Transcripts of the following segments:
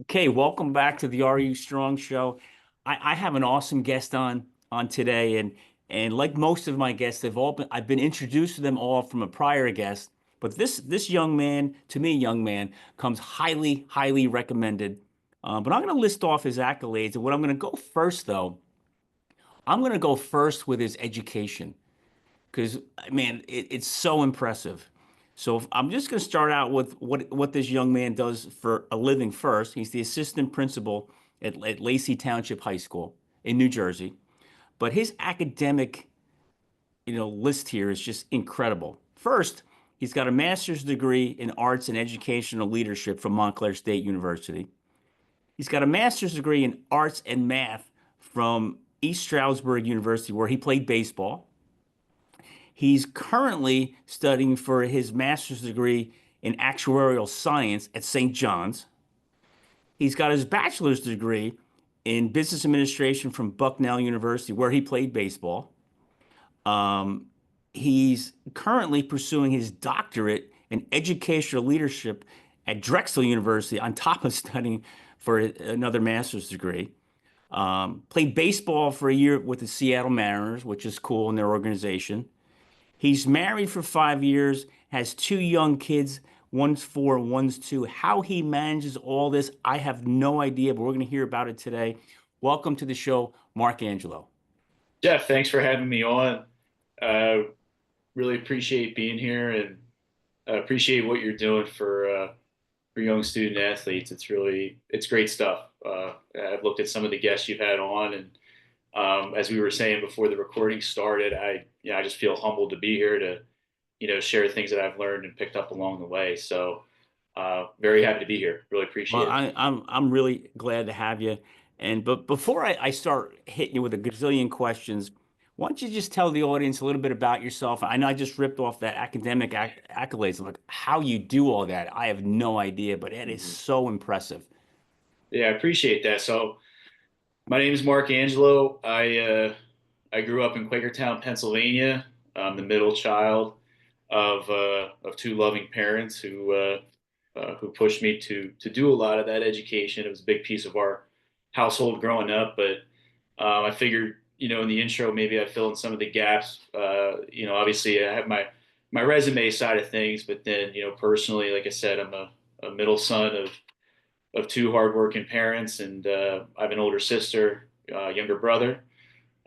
Okay, welcome back to the Are You Strong show. I have an awesome guest on today, and like most of my guests, I've been introduced to them all from a prior guest. But this young man, to me, young man, comes highly recommended. But I'm going to list off his accolades, and what I'm going to go first, though, I'm going to go first with his education because man, it's so impressive. So I'm just going to start out with what this young man does for a living first. He's the assistant principal at Lacey Township High School in New Jersey. But his academic, list here is just incredible. First, he's got a master's degree in arts and educational leadership from Montclair State University. He's got a master's degree in arts and math from East Stroudsburg University, where he played baseball. He's currently studying for his master's degree in actuarial science at St. John's. He's got his bachelor's degree in business administration from Bucknell University, where he played baseball. Um, he's currently pursuing his doctorate in educational leadership at Drexel University, on top of studying for another master's degree. Played baseball for a year with the Seattle Mariners, which is cool in their organization. He's married for 5 years, has two young kids. One's 4, one's 2. How he manages all this, I have no idea, but we're going to hear about it today. Welcome to the show, Mark Angelo. Jeff, thanks for having me on. Uh, really appreciate being here and appreciate what you're doing for young student athletes. It's great stuff. I've looked at some of the guests you've had on, and as we were saying before the recording started, I just feel humbled to be here to share things that I've learned and picked up along the way. So very happy to be here. Really Well, appreciate it. I'm really glad to have you. But before I start hitting you with a gazillion questions, why don't you just tell the audience a little bit about yourself? I know I just ripped off that academic accolades, like how you do all that. I have no idea, but it is Mhm. so impressive. Yeah, I appreciate that. So my name is Mark Angelo. I grew up in Quakertown, Pennsylvania. I'm the middle child of two loving parents who pushed me to do a lot of that education. It was a big piece of our household growing up, but I figured in the intro maybe I fill in some of the gaps. Obviously I have my resume side of things, but then personally, like I said, I'm a middle son of two hardworking parents, and I have an older sister, younger brother.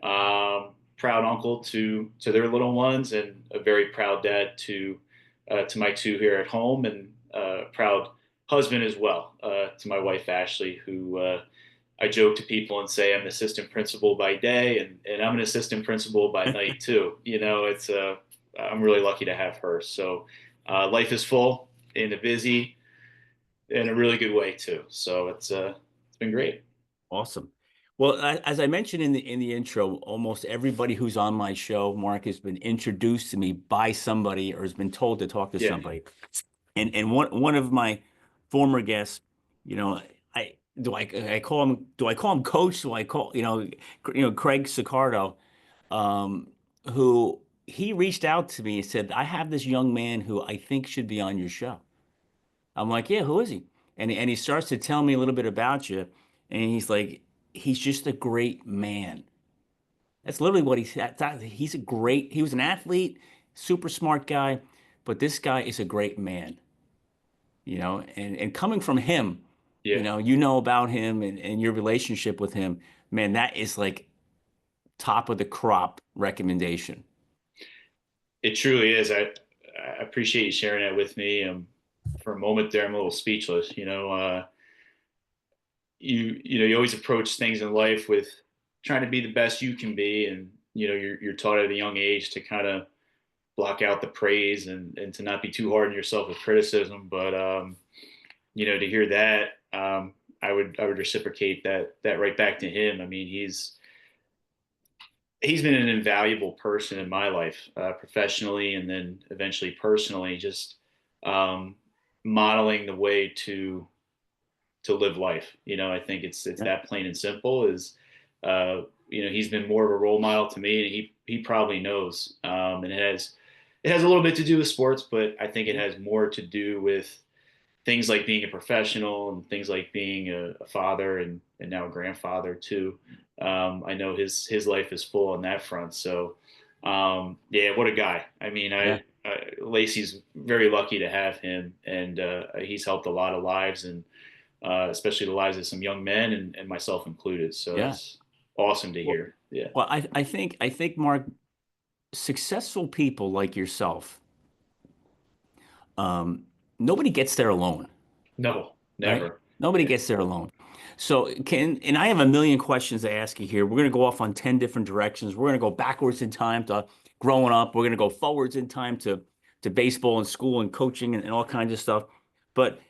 Proud uncle to their little ones, and a very proud dad to my two here at home, and proud husband as well to my wife Ashley, who I joke to people and say I'm an assistant principal by day, and I'm an assistant principal by night too. It's I'm really lucky to have her. So life is full and busy in a really good way too. So it's been great. Awesome. Well, as I mentioned in the intro, almost everybody who's on my show, Mark, has been introduced to me by somebody or has been told to talk to Yeah. somebody. And one of my former guests, you know, I call him coach? Do I call Craig Sicardo, um, who he reached out to me and said, I have this young man who I think should be on your show. I'm like, yeah, who is he? And he starts to tell me a little bit about you, and he's like, he's just a great man. That's literally what he said. He was an athlete, super smart guy, but this guy is a great man, and coming from him, Yeah. about him and your relationship with him, man, that is like top of the crop recommendation. It truly is. I appreciate you sharing that with me. For a moment there, I'm a little speechless. You always approach things in life with trying to be the best you can be, and you're taught at a young age to kind of block out the praise and to not be too hard on yourself with criticism. But to hear that, I would reciprocate that right back to him. I mean, he's been an invaluable person in my life, professionally and then eventually personally. Just um, modeling the way to live life. I think it's Yeah. that plain and simple. Is he's been more of a role model to me, and he probably knows. And it has a little bit to do with sports, but I think it has more to do with things like being a professional and things like being a father and now a grandfather too. I know his life is full on that front. So yeah, what a guy. I mean, Yeah. Lacey's very lucky to have him, and he's helped a lot of lives, and especially the lives of some young men and myself included. So Yeah. that's awesome to Well, hear. Yeah. well, I think Mark, successful people like yourself, um, nobody gets there alone, No, right? never. Nobody Yeah. gets there alone. So and I have a million questions to ask you here. We're gonna go off on 10 different directions. We're gonna go backwards in time to growing up. We're gonna go forwards in time to baseball and school and coaching and all kinds of stuff. But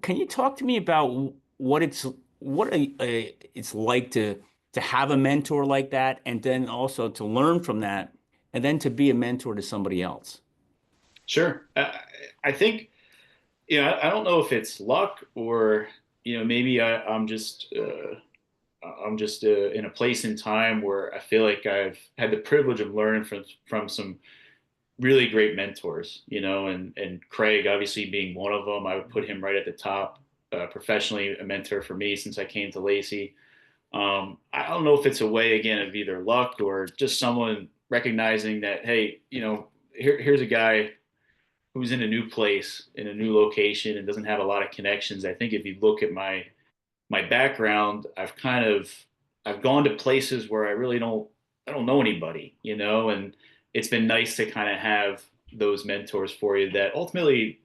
can you talk to me about what it's like to have a mentor like that, and then also to learn from that, and then to be a mentor to somebody else? Sure. I think, I don't know if it's luck or, maybe I'm just in a place in time where I feel like I've had the privilege of learning from some really great mentors, and Craig obviously being one of them. I would put him right at the top. Professionally, a mentor for me since I came to Lacey. I don't know if it's a way again of either luck or just someone recognizing that, hey, here's a guy who's in a new place, in a new location, and doesn't have a lot of connections. I think if you look at my background, I've gone to places where I don't know anybody, and it's been nice to kind of have those mentors for you that ultimately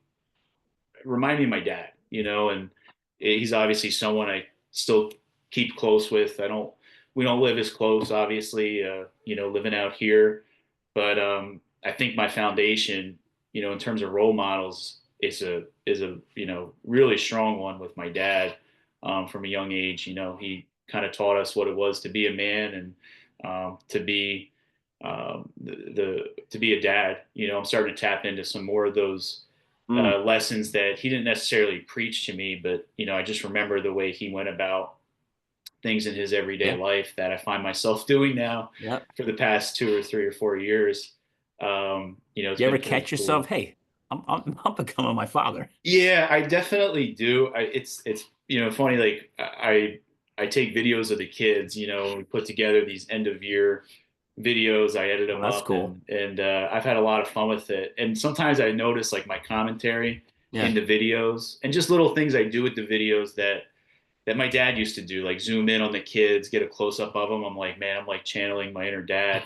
remind me of my dad, and he's obviously someone I still keep close with. We don't live as close, obviously, living out here, but I think my foundation, in terms of role models, is a really strong one with my dad from a young age. He kind of taught us what it was to be a man and to be to be a dad. I'm starting to tap into some more of those Mm, lessons that he didn't necessarily preach to me, but I just remember the way he went about things in his everyday yeah, life that I find myself doing now yeah. for the past 2 or 3 or 4 years. It's You ever been pretty catch cool. yourself? Hey, I'm becoming my father. Yeah, I definitely do. It's funny. Like I take videos of the kids. We put together these end of year videos. I edit Oh, them that's up, cool. and I've had a lot of fun with it. And sometimes I notice like my commentary Yeah. in the videos and just little things I do with the videos that my dad used to do, like zoom in on the kids, get a close up of them. I'm like, man, I'm like channeling my inner dad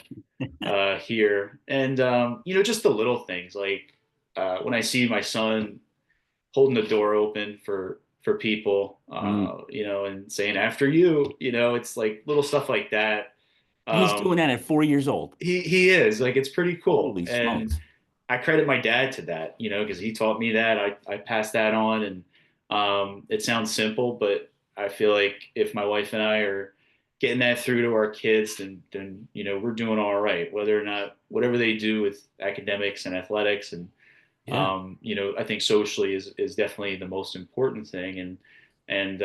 here, and just the little things like when I see my son holding the door open for people, Mm. and saying after you, it's like little stuff like that. And he's doing Um, that at 4 years old. he is like it's pretty cool, Holy and smokes. I credit my dad to that, because he taught me that. I passed that on, and it sounds simple, but I feel like if my wife and I are getting that through to our kids, then we're doing all right. Whether or not whatever they do with academics and athletics, and Yeah. I think socially is definitely the most important thing. And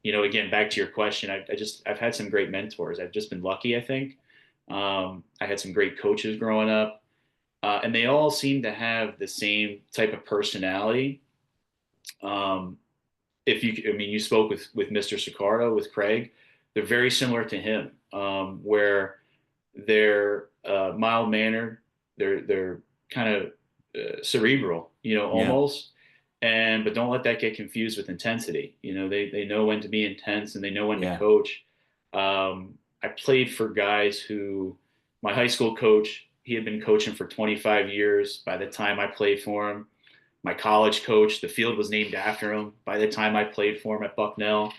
again, back to your question, I've had some great mentors. I've just been lucky, I think. I had some great coaches growing up, and they all seem to have the same type of personality. Um, if you, I mean, you spoke with Mr. Sicardo, with Craig, they're very similar to him, where they're mild mannered, they're kind of cerebral, Yeah. almost, and but don't let that get confused with intensity. They know when to be intense and they know when to Yeah. coach. I played for guys who, my high school coach, he had been coaching for 25 years by the time I played for him. My college coach, the field was named after him by the time I played for him at Bucknell.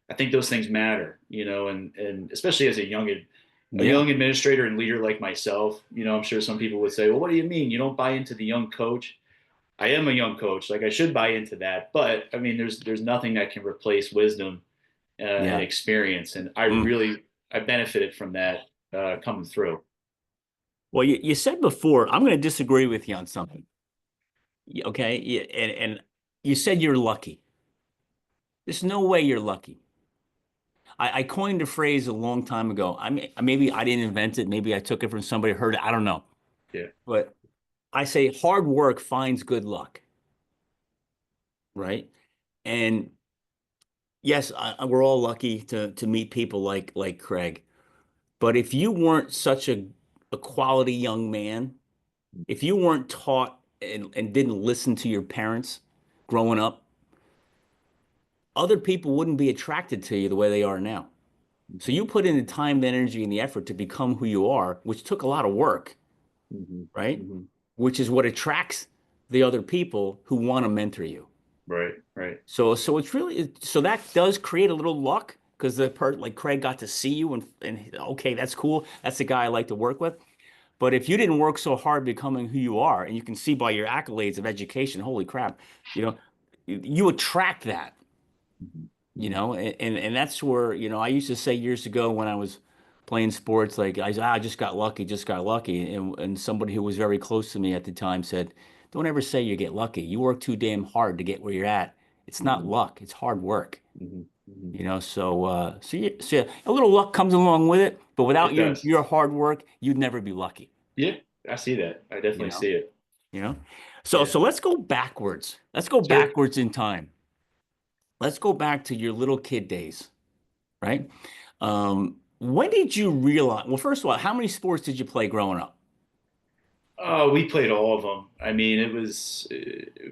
I think those things matter, and especially as a Yeah. young administrator and leader like myself. I'm sure some people would say, well, what do you mean you don't buy into the young coach? I am a young coach, like I should buy into that, but I mean, there's nothing that can replace wisdom and Yeah. experience, and Mm. I benefited from that coming through. Well, you said before, I'm going to disagree with you on something. Okay. Yeah, and you said you're lucky. There's no way you're lucky. I coined a phrase a long time ago. I mean, maybe I didn't invent it. Maybe I took it from somebody, heard it. I don't know. Yeah, But I say hard work finds good luck. right? And yes, we're all lucky to meet people like Craig. But if you weren't such a quality young man, if you weren't taught and didn't listen to your parents growing up, other people wouldn't be attracted to you the way they are now. So you put in the time, the energy, and the effort to become who you are, which took a lot of work, Mm-hmm. right? Mm-hmm. Which is what attracts the other people who want to mentor you. Right, right. So it's really so that does create a little luck because the part like Craig got to see you and okay, that's cool. That's the guy I like to work with. But if you didn't work so hard becoming who you are, and you can see by your accolades of education, holy crap, you know, you attract that, Mm-hmm. you Mm-hmm. know, and that's where, I used to say years ago when I was playing sports, like I just got lucky, just got lucky. And somebody who was very close to me at the time said, don't ever say you get lucky. You work too damn hard to get where you're at. It's not Mm-hmm. luck, it's hard work. Mm-hmm. Mm-hmm. So a little luck comes along with it, but without It does. your hard work, you'd never be lucky, Yeah, I see that. I you definitely know? see it. You know? So Yeah. so let's go backwards. Let's go Sure. backwards in time. Let's go back to your little kid days, right? When did you realize, well, first of all, how many sports did you play growing up? Oh, we played all of them. I mean, it was,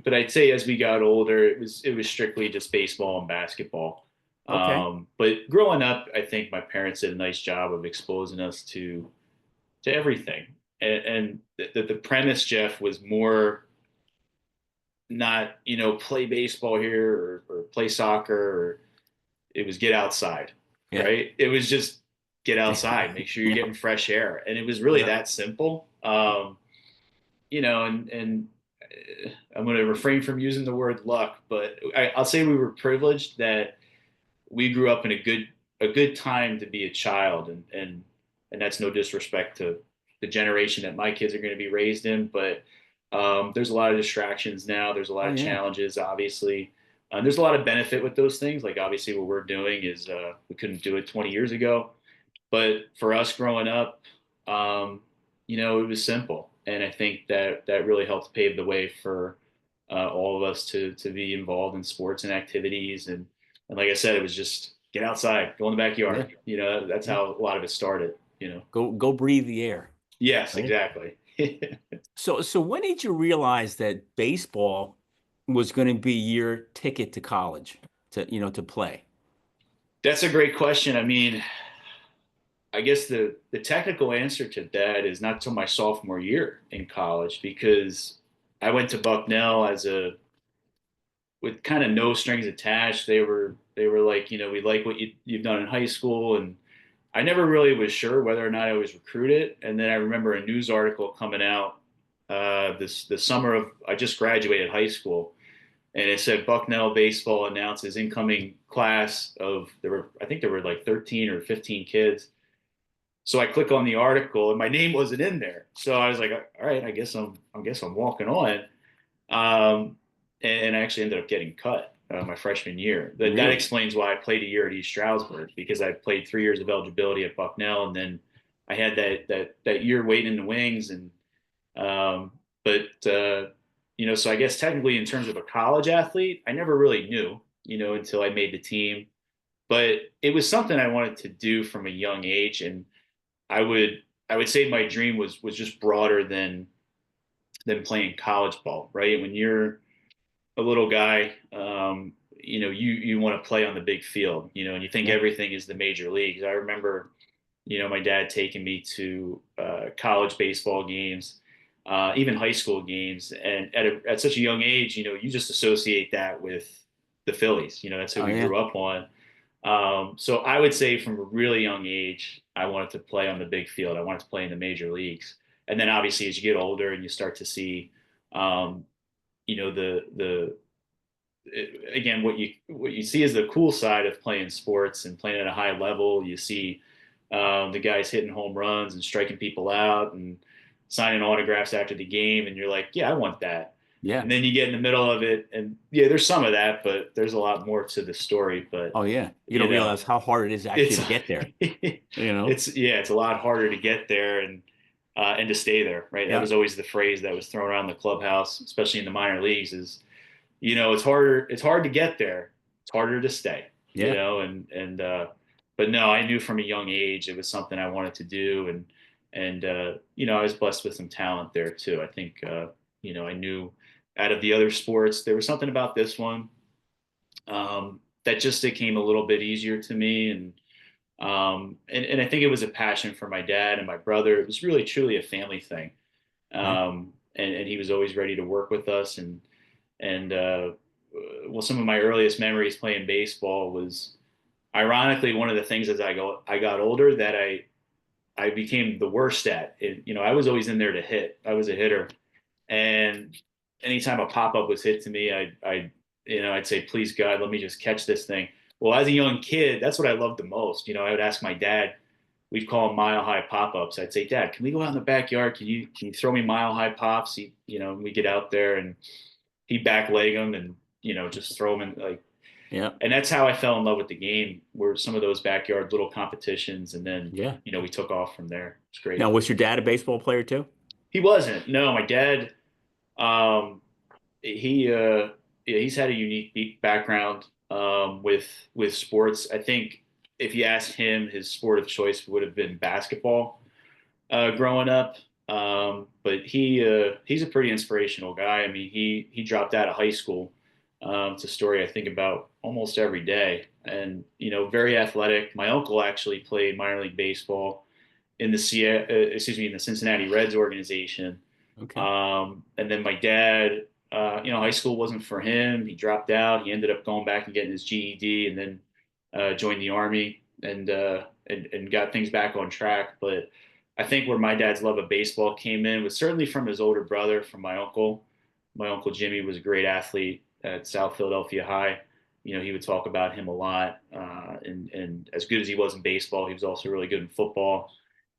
but I'd say as we got older, it was strictly just baseball and basketball. Okay. But growing up, I think my parents did a nice job of exposing us to everything. And the premise, Jeff, was more not, play baseball here or play soccer, or it was get outside, Yeah. right? It was just get outside, make sure you're Yeah. getting fresh air. And it was really Yeah. that simple. And I'm going to refrain from using the word luck, but I'll say we were privileged that we grew up in a good time to be a child, and that's no disrespect to the generation that my kids are going to be raised in, but there's a lot of distractions now. There's a lot Oh, of yeah. challenges, obviously. There's a lot of benefit with those things. Like obviously, what we're doing is we couldn't do it 20 years ago, but for us growing up, it was simple, and I think that really helped pave the way for all of us to be involved in sports and activities, and like I said, it was just get outside, go in the Yeah. backyard. That's Yeah. how a lot of it started. Go breathe the air, Yes, right? exactly. So when did you realize that baseball was going to be your ticket to college to play? That's a great question. I mean, I guess the technical answer to that is not till my sophomore year in college, because I went to Bucknell as a with kind of no strings attached. They were like, we like what you've done in high school, and I never really was sure whether or not I was recruited. And then I remember a news article coming out this the summer of I just graduated high school, and it said Bucknell baseball announces incoming class of I think there were like 13 or 15 kids. So I click on the article and my name wasn't in there. So I was like, all right, I guess I'm walking on. Um, and I actually ended up getting cut my freshman year. That Really? explains why I played a year at East Stroudsburg, because I played 3 years of eligibility at Bucknell, and then I had that year waiting in the wings. And um, but so I guess technically in terms of a college athlete, I never really knew, until I made the team. But it was something I wanted to do from a young age, and I would I would say my dream was just broader than playing college ball, right? When you're a little guy, you want to play on the big field, and you think Yeah. everything is the major leagues. I remember, my dad taking me to college baseball games, even high school games, and at such a young age, you just associate that with the Phillies. That's who Oh, we yeah. grew up on. So I would say from a really young age, I wanted to play on the big field. I wanted to play in the major leagues. And then obviously as you get older and you start to see, um, the again, what you see is the cool side of playing sports and playing at a high level. You see the guys hitting home runs and striking people out and signing autographs after the game, and you're like, yeah, I want that. Yeah. And then you get in the middle of it, and yeah, there's some of that, but there's a lot more to the story. But Oh, yeah. You don't you know, realize how hard it is actually it's to get there, you know? it's a lot harder to get there and to stay there, right? That Yeah. was always the phrase that was thrown around the clubhouse, especially in the minor leagues, is it's hard to get there. It's harder to stay, Yeah. but no, I knew from a young age it was something I wanted to do. I was blessed with some talent there too. I think, I knew out of the other sports, there was something about this one, that just it came a little bit easier to me. And I think it was a passion for my dad and my brother. It was really truly a family thing. Right. And he was always ready to work with us. And well, some of my earliest memories playing baseball was ironically one of the things as I got older that I became the worst at. I was always in there to hit. I was a hitter, and anytime a pop up was hit to me, I'd say, please God, let me just catch this thing. Well, as a young kid, that's what I loved the most. I would ask my dad. We'd call them mile high pop ups. I'd say, Dad, can we go out in the backyard? Can you throw me mile high pops? We get out there and he'd back leg them and just throw them in like. Yeah. And that's how I fell in love with the game. Were some of those backyard little competitions, and then Yeah. we took off from there. It's great. Now, was your dad a baseball player too? He wasn't. No, my dad. Um, he yeah, he's had a unique background with sports. I think if you asked him, his sport of choice would have been basketball growing up. But he's a pretty inspirational guy. I mean, he dropped out of high school. It's a story I think about almost every day, and very athletic. My uncle actually played minor league baseball in in the Cincinnati Reds organization. Okay. And then my dad, high school wasn't for him. He dropped out. He ended up going back and getting his GED, and then joined the army and got things back on track. But I think where my dad's love of baseball came in was certainly from his older brother, from my uncle. My uncle Jimmy was a great athlete at South Philadelphia High. He would talk about him a lot. And as good as he was in baseball, he was also really good in football.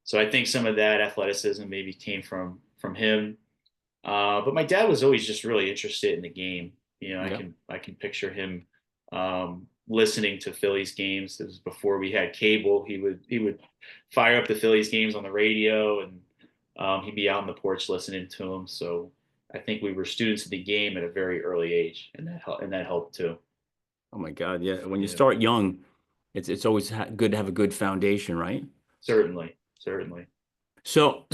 So I think some of that athleticism maybe came from him. But my dad was always just really interested in the game. Yeah. I can picture him listening to Phillies games. This was before we had cable. He would fire up the Phillies games on the radio, and he'd be out on the porch listening to them. So I think we were students of the game at a very early age, and that helped too. Oh my God. Yeah. When you Yeah, start young, it's always good to have a good foundation, right? certainly, certainly. So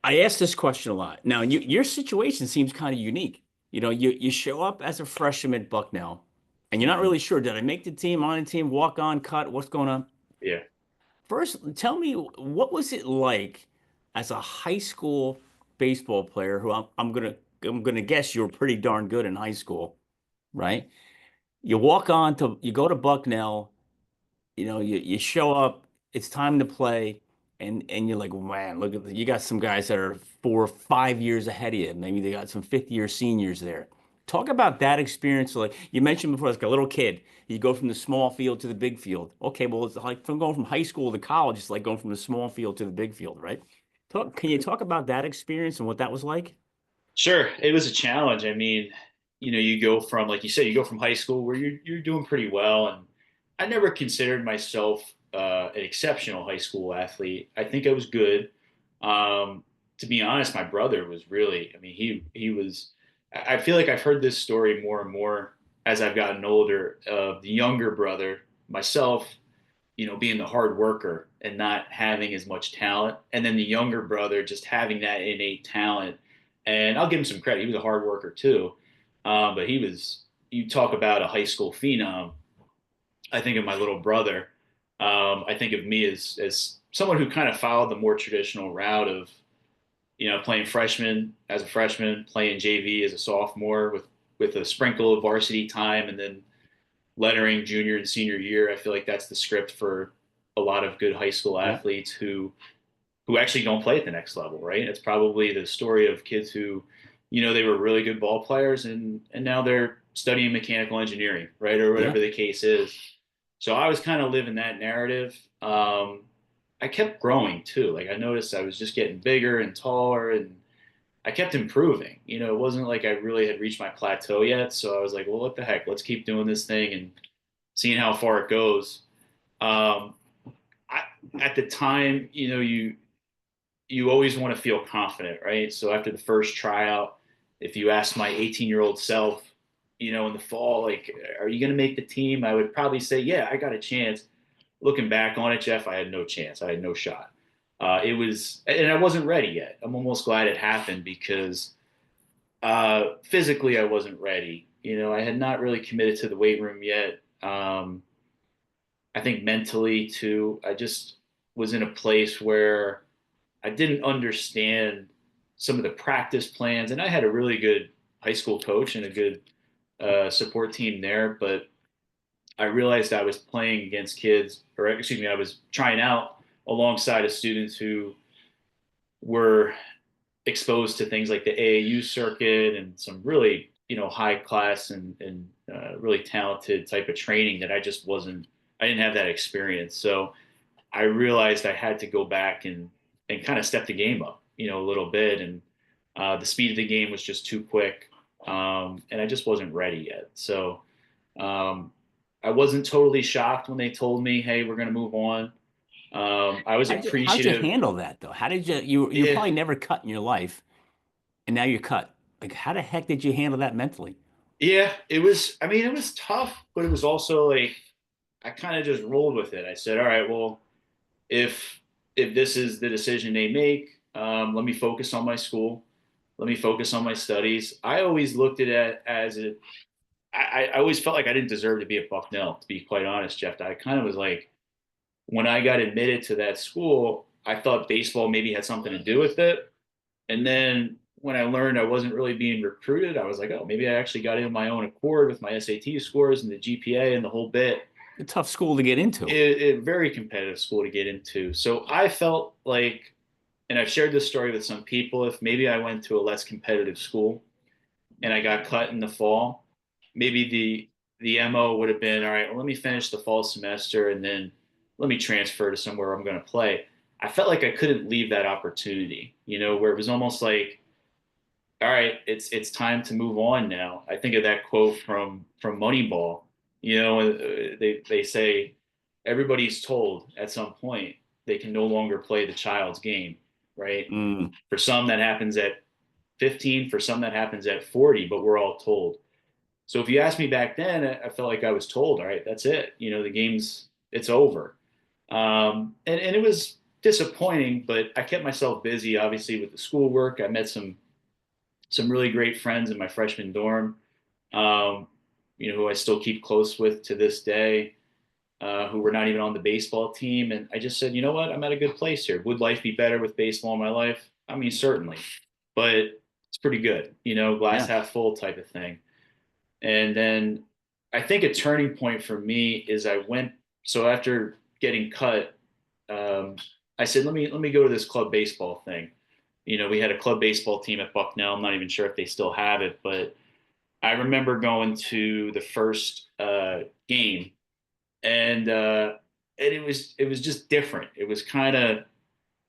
I ask this question a lot. Now, your situation seems kind of unique. You show up as a freshman at Bucknell, and you're not Mhm. really sure, did I make the team, on the team, walk on, cut, what's going on? Yeah. First, tell me, what was it like as a high school baseball player who I'm gonna guess you were pretty darn good in high school, right? You go to Bucknell, you show up, it's time to play, and you're like, man, look you got some guys that are 4 or 5 years ahead of you. Maybe they got some fifth-year seniors there. Talk about that experience. Like you mentioned before, like a little kid, you go from the small field to the big field. Okay, well, it's like from going from high school to college, it's like going from the small field to the big field, right? Can you talk about that experience and what that was like? Sure, it was a challenge. I mean, you go from, like you said, you go from high school where you're doing pretty well, and I never considered myself an exceptional high school athlete. I think I was good. To be honest, my brother was really. I mean, he was. I feel like I've heard this story more and more as I've gotten older. Of the younger brother, myself, being the hard worker and not having as much talent, and then the younger brother just having that innate talent. And I'll give him some credit; he was a hard worker too. But he was. You talk about a high school phenom. I think of my little brother. I think of me as someone who kind of followed the more traditional route of playing freshman as a freshman, playing JV as a sophomore with a sprinkle of varsity time, and then lettering junior and senior year. I feel like that's the script for a lot of good high school Yeah, athletes who actually don't play at the next level, right? It's probably the story of kids who, they were really good ball players and now they're studying mechanical engineering, right? Or yeah. whatever the case is. So I was kind of living that narrative. I kept growing too. Like I noticed I was just getting bigger and taller and I kept improving. It wasn't like I really had reached my plateau yet. So I was like, well, what the heck? Let's keep doing this thing and seeing how far it goes. Um, I, at the time, you always want to feel confident, right? So after the first tryout, if you ask my 18-year-old self, in the fall, like, are you going to make the team? I would probably say, yeah, I got a chance. Looking back on it, Jeff, I had no chance. I had no shot. It was, and I wasn't ready yet. I'm almost glad it happened because physically I wasn't ready. I had not really committed to the weight room yet. I think mentally too, I just was in a place where I didn't understand some of the practice plans, and I had a really good high school coach and a good support team there, but I realized I was playing against kids, or excuse me, I was trying out alongside of students who were exposed to things like the AAU circuit and some really, high class and really talented type of training that I didn't have that experience. So I realized I had to go back and kind of step the game up, a little bit. And the speed of the game was just too quick. And I just wasn't ready yet. So um, I wasn't totally shocked when they told me, hey, we're going to move on. I was How'd you appreciative. handle that though? How did you Yeah, probably never cut in your life and now you're cut. Like how the heck did you handle that mentally? yeah, it was, I mean, it was tough, but it was also like, I kind of just rolled with it. I said, all right, well, if if this is the decision they make, let me focus on my school. Let me focus on my studies. I always looked at it as I always felt like I didn't deserve to be at Bucknell, to be quite honest, Jeff. I kind of was like, when I got admitted to that school, I thought baseball maybe had something to do with it. And then when I learned I wasn't really being recruited, I was like, oh, maybe I actually got in on my own accord with my SAT scores and the GPA and the whole bit. A tough school to get into. Very competitive school to get into. So I felt like, and I've shared this story with some people, if maybe I went to a less competitive school and I got cut in the fall, maybe the MO would have been, all right, well, let me finish the fall semester and then let me transfer to somewhere I'm going to play. I felt like I couldn't leave that opportunity, where it was almost like, all right, it's time to move on now. I think of that quote from Moneyball. They say everybody's told at some point they can no longer play the child's game, right? Mm, For some that happens at 15, for some that happens at 40, but we're all told. So if you asked me back then, I felt like I was told, all right, that's it. The game's it's over. And it was disappointing, but I kept myself busy, obviously, with the schoolwork. I met some really great friends in my freshman dorm, um, who I still keep close with to this day, who were not even on the baseball team. And I just said, you know what? I'm at a good place here. Would life be better with baseball in my life? I mean, certainly, but it's pretty good, glass yeah. half full type of thing. And then I think a turning point for me is so after getting cut, um, I said, let me go to this club baseball thing. We had a club baseball team at Bucknell. I'm not even sure if they still have it, but I remember going to the first game, and it was just different. It was kind of,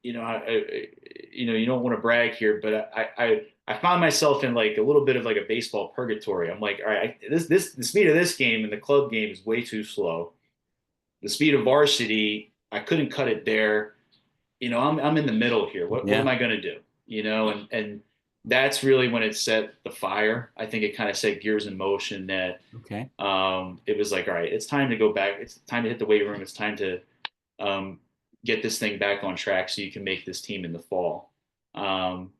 you don't want to brag here, but I found myself in like a little bit of like a baseball purgatory. I'm like, all right, this the speed of this game and the club game is way too slow. The speed of varsity, I couldn't cut it there. I'm in the middle here. What am Yeah. I going to do? And that's really when it set the fire. I think it kind of set gears in motion that Okay. it was like, all right, it's time to go back. It's time to hit the weight room. It's time to um, get this thing back on track so you can make this team in the fall. And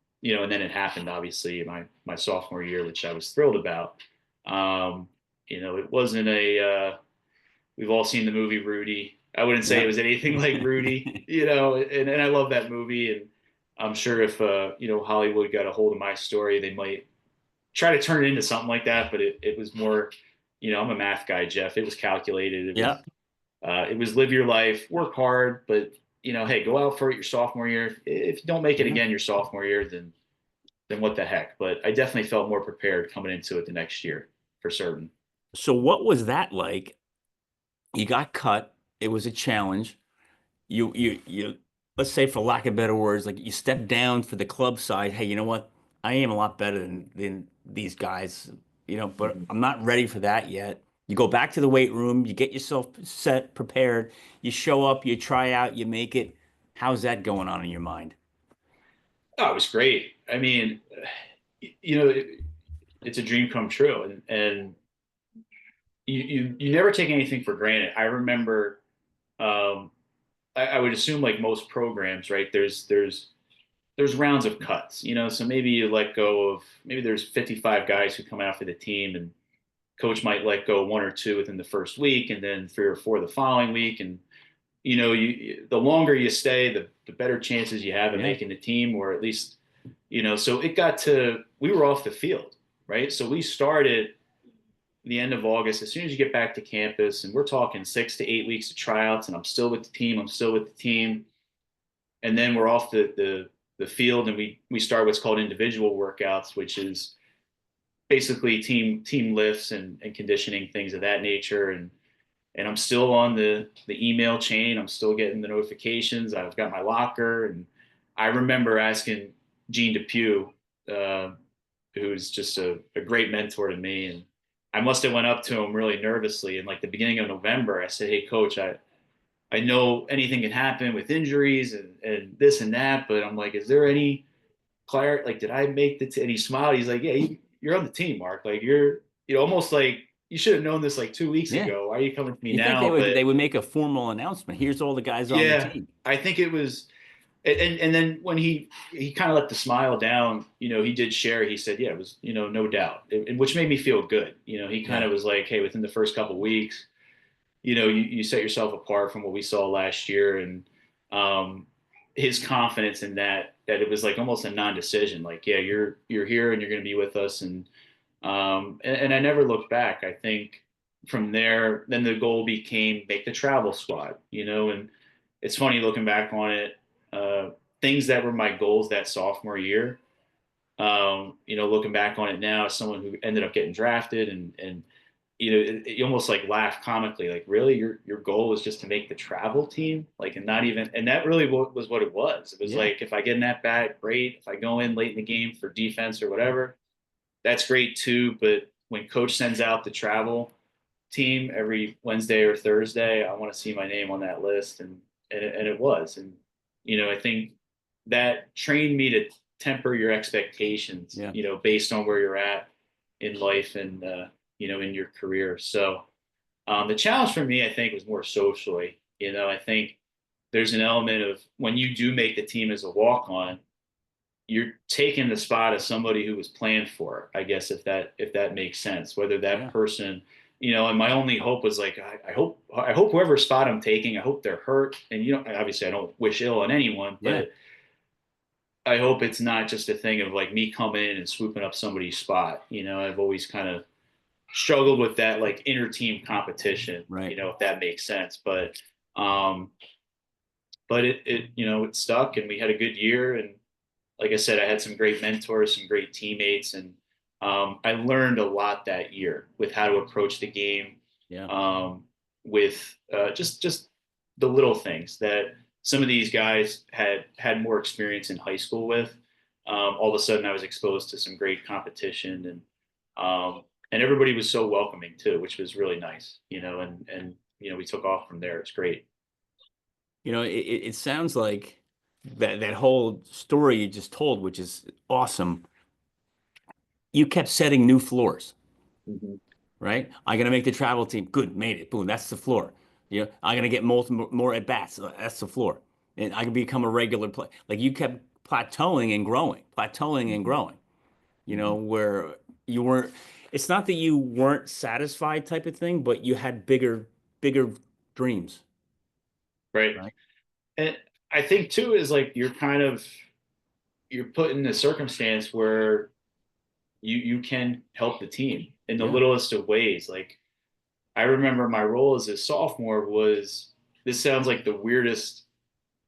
then it happened obviously in my sophomore year, which I was thrilled about. It wasn't we've all seen the movie Rudy. I wouldn't say it Yeah. was anything like Rudy, and I love that movie. And I'm sure if, Hollywood got a hold of my story, they might try to turn it into something like that. But it was more, I'm a math guy, Jeff. It was calculated. Yeah. It was live your life, work hard, but hey, go out for it your sophomore year. If you don't make it Yeah. again your sophomore year, then what the heck? But I definitely felt more prepared coming into it the next year for certain. So what was that like? You got cut. It was a challenge. You let's say for lack of better words, like you stepped down for the club side. Hey, you know what? I am a lot better than these guys, but Mhm. I'm not ready for that yet. You go back to the weight room, you get yourself set, prepared, you show up, you try out, you make it. How's that going on in your mind? Oh, it was great. I mean, it's a dream come true, and you never take anything for granted. I remember, um, I would assume like most programs, right? There's rounds of cuts, so maybe you let go of, maybe there's 55 guys who come out for the team, and coach might let go one or two within the first week, and then three or four the following week. And the longer you stay, the better chances you have of Yeah. making the team, or at least, so it got to, we were off the field, right? So we started the end of August. As soon as you get back to campus, and we're talking 6 to 8 weeks of tryouts, and I'm still with the team. I'm still with the team. And then we're off the field, and we start what's called individual workouts, which is basically team lifts and conditioning, things of that nature. And I'm still on the email chain. I'm still getting the notifications. I've got my locker. And I remember asking Gene Depew, uh, who's just a great mentor to me. And I must have went up to him really nervously in like the beginning of November. I said, "Hey coach, I know anything can happen with injuries and this and that, but I'm like, is there any clarity? Like, did I make the team?" And he smiled. He's like, "Yeah, you're on the team, Mark. Like you're, almost like you should have known this like 2 weeks Yeah. ago. Why are you coming to me You think now?" But they would make a formal announcement? Here's all the guys on the yeah, team. I think it was, and then when he kind of let the smile down, he did share. He said, "Yeah, it was, no doubt," and which made me feel good. He kind Yeah. of was like, "Hey, within the first couple of weeks, you set yourself apart from what we saw last year." And um, his confidence in that it was like almost a non-decision. Like, yeah, you're here and you're going to be with us. And I never looked back. I think from there, then the goal became make the travel squad, and it's funny looking back on it. Uh, Things that were my goals that sophomore year, looking back on it now as someone who ended up getting drafted, and you almost like laugh comically, like, really, your goal was just to make the travel team, like, and not even, and that really was what it was. It was Yeah. like, if I get in that bat, great. If I go in late in the game for defense or whatever, that's great too. But when coach sends out the travel team every Wednesday or Thursday, I want to see my name on that list. And it was. And, I think that trained me to temper your expectations, Yeah. based on where you're at in life and, in your career. So the challenge for me, I think, was more socially. I think there's an element of when you do make the team as a walk on, you're taking the spot of somebody who was planned for, I guess, if that makes sense. Whether that Yeah. person, and my only hope was like, I hope whoever spot I'm taking, I hope they're hurt. And obviously I don't wish ill on anyone, Yeah. but I hope it's not just a thing of like me coming in and swooping up somebody's spot. I've always kind of struggled with that like inter team competition, Right. if that makes sense. Um, but it stuck, and we had a good year. And like I said, I had some great mentors, some great teammates, and I learned a lot that year with how to approach the game, Yeah. um, with just the little things that some of these guys had more experience in high school with. All of a sudden, I was exposed to some great competition, and everybody was so welcoming too, which was really nice, and we took off from there. It's great. It sounds like that whole story you just told, which is awesome. You kept setting new floors, Mm-hmm. right? I'm gonna make the travel team. Good, made it. Boom, that's the floor. I'm gonna get more at bats. That's the floor, and I can become a regular play. Like you kept plateauing and growing, plateauing and Mm-hmm. growing. Mm-hmm. Where you weren't. It's not that you weren't satisfied, type of thing, but you had bigger dreams, Right. right? And I think too is like you're put in a circumstance where you can help the team in the Yeah, littlest of ways. Like, I remember my role as a sophomore was, this sounds like the weirdest,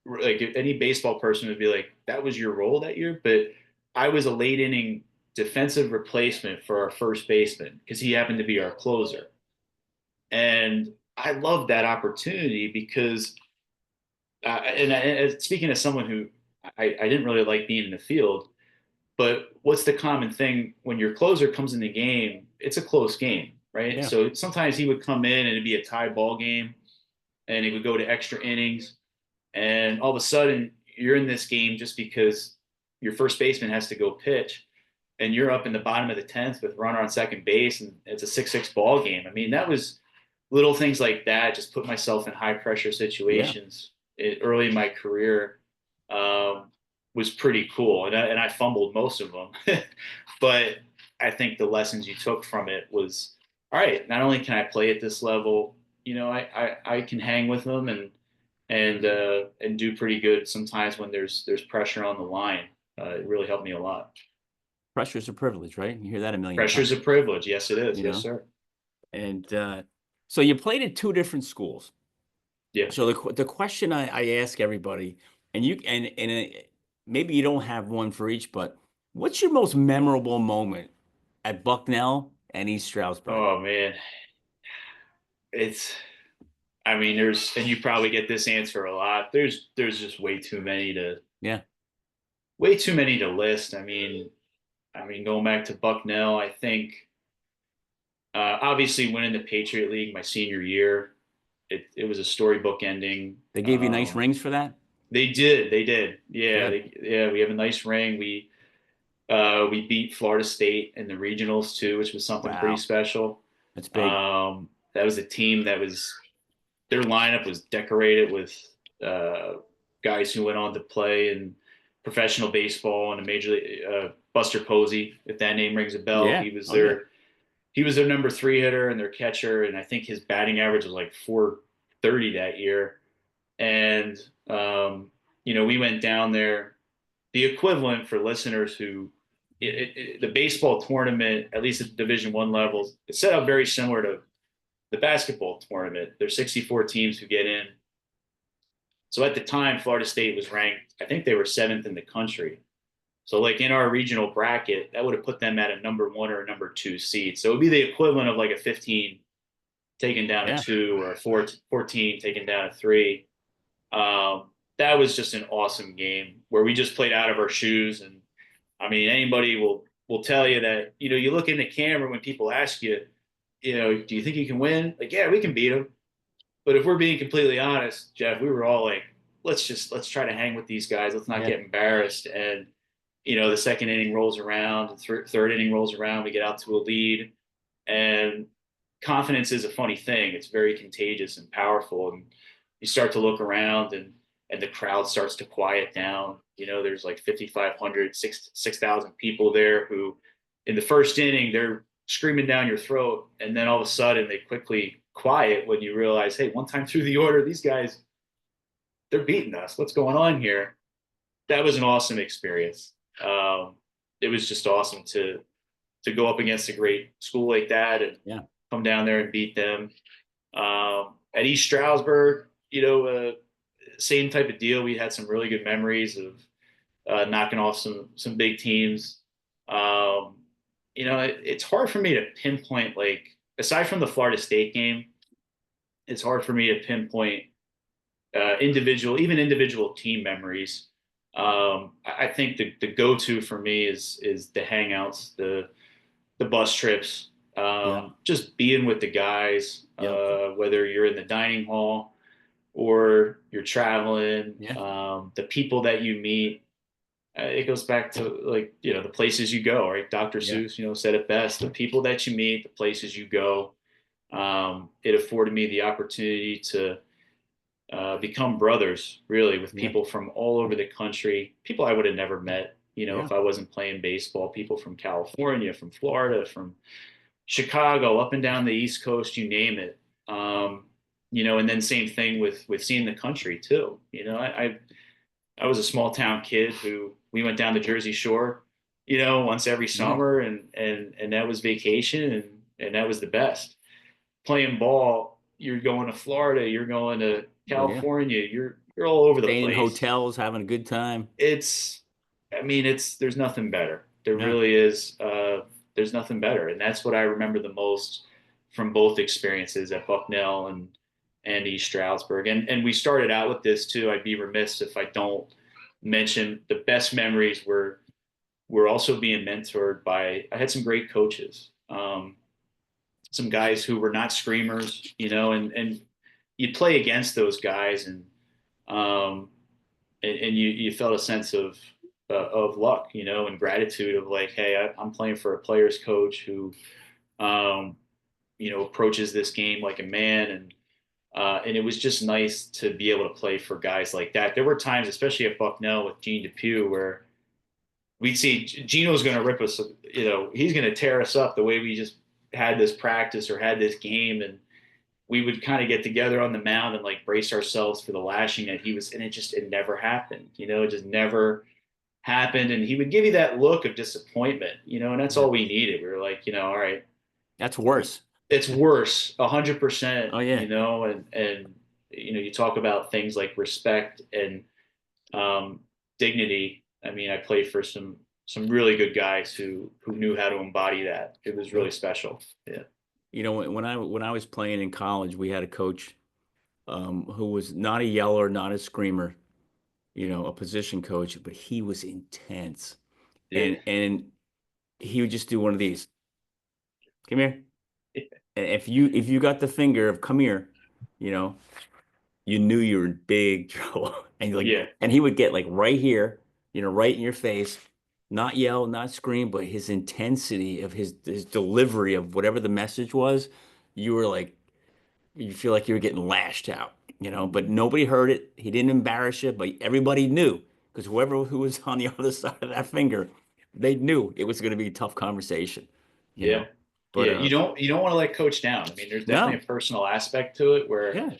like if any baseball person would be like, that was your role that year, but I was a late inning defensive replacement for our first baseman because he happened to be our closer. And I loved that opportunity because and speaking as someone who I didn't really like being in the field, but what's the common thing when your closer comes in the game? It's a close game, right? yeah, So sometimes he would come in and it'd be a tie ball game, and he would go to extra innings, and all of a sudden you're in this game just because your first baseman has to go pitch. and you're up in the bottom of the 10th with runner on second base, and it's a 6-6 ball game. I mean, that was little things like that. Just put myself in high pressure Yeah. situations early in my career. Um, was pretty cool, and I fumbled most of them, but I think the lessons you took from it was, all right. Not only can I play at this level, I can hang with them and do pretty good sometimes when there's pressure on the line. It really helped me a lot. Pressure's a privilege, right? You hear that a million times, Pressure's a privilege. Yes, it is. you Yes, know? sir. And so you played at two different schools. Yeah. So the question I ask everybody, and maybe you don't have one for each, but what's your most memorable moment at Bucknell and East Stroudsburg? Oh man, it's. I mean, and you probably get this answer a lot. There's just Yeah, way too many to list. I mean, going back to Bucknell, I think obviously winning the Patriot League my senior year, it was a storybook ending. they gave you nice rings for that. They did, yeah, Good. yeah. We have a nice ring. We beat Florida State in the regionals too, which was something pretty Wow, special. that's big. That was a team that was their lineup was decorated with uh, guys who went on to play in professional baseball and a major league. Buster Posey, if that name rings a bell, Yeah. Oh yeah. he was their number three hitter and their catcher, and I think his batting average was like 430 that year. And we went down there. The equivalent for listeners who the baseball tournament, at least at the Division One levels, it's set up very similar to the basketball tournament. There's 64 teams who get in. So at the time, Florida State was ranked, I think they were seventh in the country. So like in our regional bracket, that would have put them at a number one or a number two seed. So it would be the equivalent of like a 15 taken down a Yeah. two or a 14 taken down a three. That was just an awesome game where we just played out of our shoes. And I mean, anybody will tell you that, you look in the camera when people ask you, do you think you can win? Like, yeah, we can beat them. But if we're being completely honest, Jeff, we were all like, let's try to hang with these guys. Let's not Yeah. get embarrassed. And the second inning rolls around, the third inning rolls around, we get out to a lead, and confidence is a funny thing. It's very contagious and powerful, and you start to look around, and the crowd starts to quiet down. There's like 5,500, 6,000 people there who, in the first inning, they're screaming down your throat, and then all of a sudden they quickly quiet when you realize, hey, one time through the order, these guys, they're beating us. What's going on here? That was an awesome experience. It was just awesome to go up against a great school like that and Yeah. come down there and beat them. At East Stroudsburg, same type of deal. We had some really good memories of knocking off some big teams. It's hard for me to pinpoint, like, aside from the Florida State game, it's hard for me to pinpoint individual team memories. I think the go to for me is the hangouts, the bus trips, Yeah. just being with the guys, Yep. whether you're in the dining hall or you're traveling, Yeah. the people that you meet. It goes back to, like, the places you go, right? Dr. Yeah. Seuss, said it best: the people that you meet, the places you go. It afforded me the opportunity to become brothers, really, with Yeah. people from all over the country, people I would have never met, Yeah. if I wasn't playing baseball, people from California, from Florida, from Chicago, up and down the East Coast, you name it. And then same thing with seeing the country too. I was a small town kid who we went down the Jersey Shore, once every Yeah. summer, and that was vacation, and that was the best. Playing ball, you're going to Florida, you're going to Oh yeah. California, you're all over the Staying in place. hotels, having a good time. It's, I mean, there's nothing better. There Yeah. really is. There's nothing better, and that's what I remember the most from both experiences at Bucknell and East Stroudsburg. And we started out with this too. I'd be remiss if I don't mention the best memories were also being mentored by. I had some great coaches. Some guys who were not screamers, and you'd play against those guys, and you felt a sense of luck, you know, and gratitude of like, hey, I'm playing for a player's coach who, um, you know, approaches this game like a man, and it was just nice to be able to play for guys like that. There were times, especially at Bucknell with Gene Depew, where we'd see Gino's going to rip us, you know, he's going to tear us up the way we just had this practice or had this game, and we would kind of get together on the mound and like brace ourselves for the lashing that he was, and it never happened, you know, it just never happened. And he would give you that look of disappointment, you know, and that's Yeah. all we needed. We were like, you know, all right, That's worse. it's worse, 100%, Oh you yeah. know, and, you know, you talk about things like respect and, um, dignity. I mean, I played for some really good guys who knew how to embody that. It was Yeah. really special. Yeah. You know, when I was playing in college, we had a coach who was not a yeller, not a screamer, you know, a position coach, but he was intense. Yeah. And he would just do one of these. Come here. And if you got the finger of come here, you know, you knew you were in big trouble. Yeah. And he would get like right here, you know, right in your face, not yell, not scream, but his intensity of his delivery of whatever the message was, you were like you feel like you were getting lashed out, you know, but Mhm. nobody heard it. He didn't embarrass you, but everybody knew because who was on the other side of that finger, they knew it was going to be a tough conversation, you Yeah. know. But Yeah. You don't want to let coach down. I mean, there's definitely no, a personal aspect to it where yeah,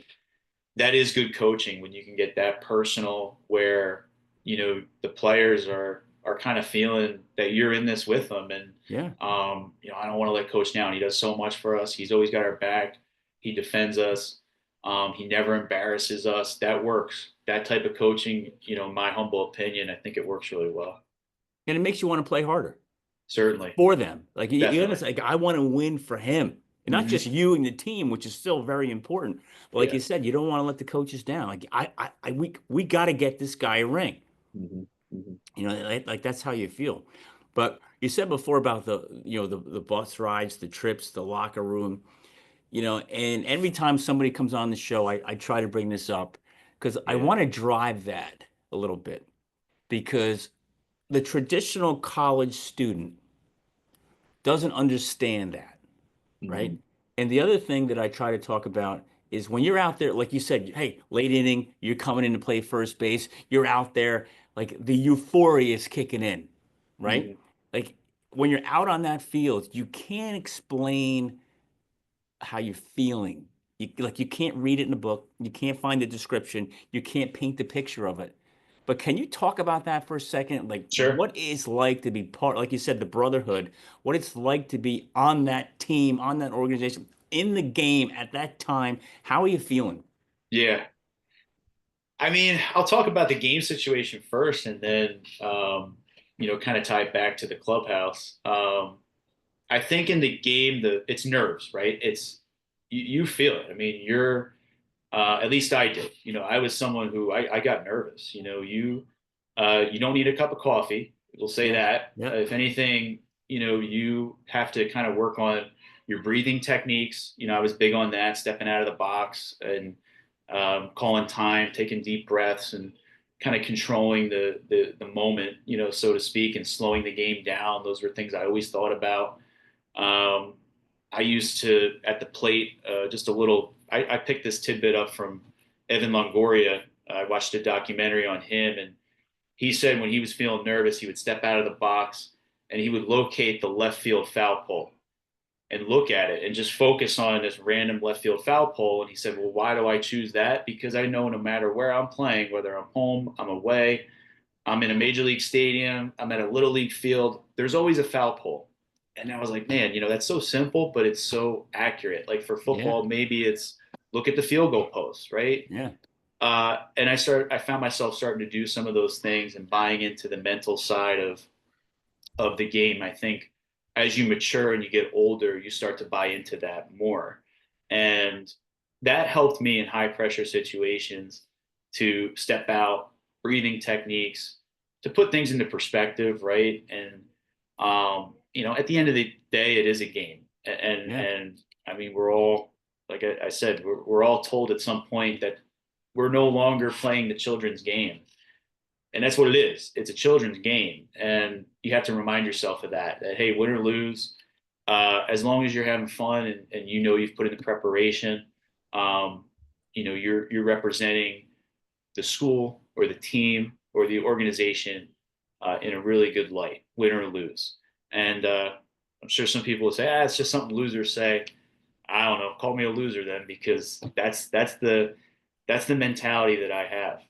that is good coaching when you can get that personal where, you know, the players are kind of feeling that you're in this with them. And, yeah. you know, I don't want to let coach down. He does so much for us. He's always got our back. He defends us. He never embarrasses us. That works. That type of coaching, you know, in my humble opinion, I think it works really well. And it makes you want to play harder Certainly. for them. Like you Definitely. understand, like I want to win for him, and not just Hmm. you and the team, which is still very important. But like Yeah. you said, you don't want to let the coaches down. Like we got to get this guy a ring. Hmm. Hmm. You know, like that's how you feel. But you said before about the bus rides, the trips, the locker room, you know, and every time somebody comes on the show, I try to bring this up because I Yeah. want to drive that a little bit because the traditional college student doesn't understand that, right? Hmm. And the other thing that I try to talk about is when you're out there, like you said, hey, late inning, you're coming in to play first base, you're out there, like the euphoria is kicking in, right? Hmm. Like when you're out on that field, you can't explain how you're feeling. You can't read it in a book, you can't find the description, you can't paint the picture of it. But can you talk about that for a second? Like Sure. what it's like to be part, like you said, the brotherhood, what it's like to be on that team, on that organization, in the game at that time. How are you feeling? Yeah. I mean, I'll talk about the game situation first, and then, you know, kind of tie it back to the clubhouse. I think in the game, it's nerves, right? You feel it. I mean, at least I did. You know, I was someone who I got nervous. You know, you don't need a cup of coffee. We'll say Yeah. that. Yeah. If anything, you know, you have to kind of work on your breathing techniques. You know, I was big on that, stepping out of the box and, calling time, taking deep breaths, and kind of controlling the moment, you know, so to speak, and slowing the game down. Those were things I always thought about. Um, I used to at the plate, just a little. I picked this tidbit up from Evan Longoria. I watched a documentary on him, and he said when he was feeling nervous, he would step out of the box and he would locate the left field foul pole and look at it and just focus on this random left field foul pole. And he said, well, why do I choose that? Because I know no matter where I'm playing, whether I'm home, I'm away, I'm in a major league stadium, I'm at a little league field, there's always a foul pole. And I was like, man, you know, that's so simple, but it's so accurate. Like for Yeah. football, maybe it's look at the field goal post, right? Yeah. And I found myself starting to do some of those things and buying into the mental side of the game. I think as you mature and you get older, you start to buy into that more. And that helped me in high pressure situations to step out, breathing techniques, to put things into perspective, right? And, you know, at the end of the day, it is a game. Yeah. And I mean, we're all, like I said, we're all told at some point that we're no longer playing the children's game. And that's what it is. It's a children's game, and you have to remind yourself of that hey, win or lose, as long as you're having fun and you know you've put in the preparation, um, you're representing the school or the team or the organization in a really good light, win or lose. And I'm sure some people will say, it's just something losers say. I don't know, call me a loser then, because that's the mentality that I have,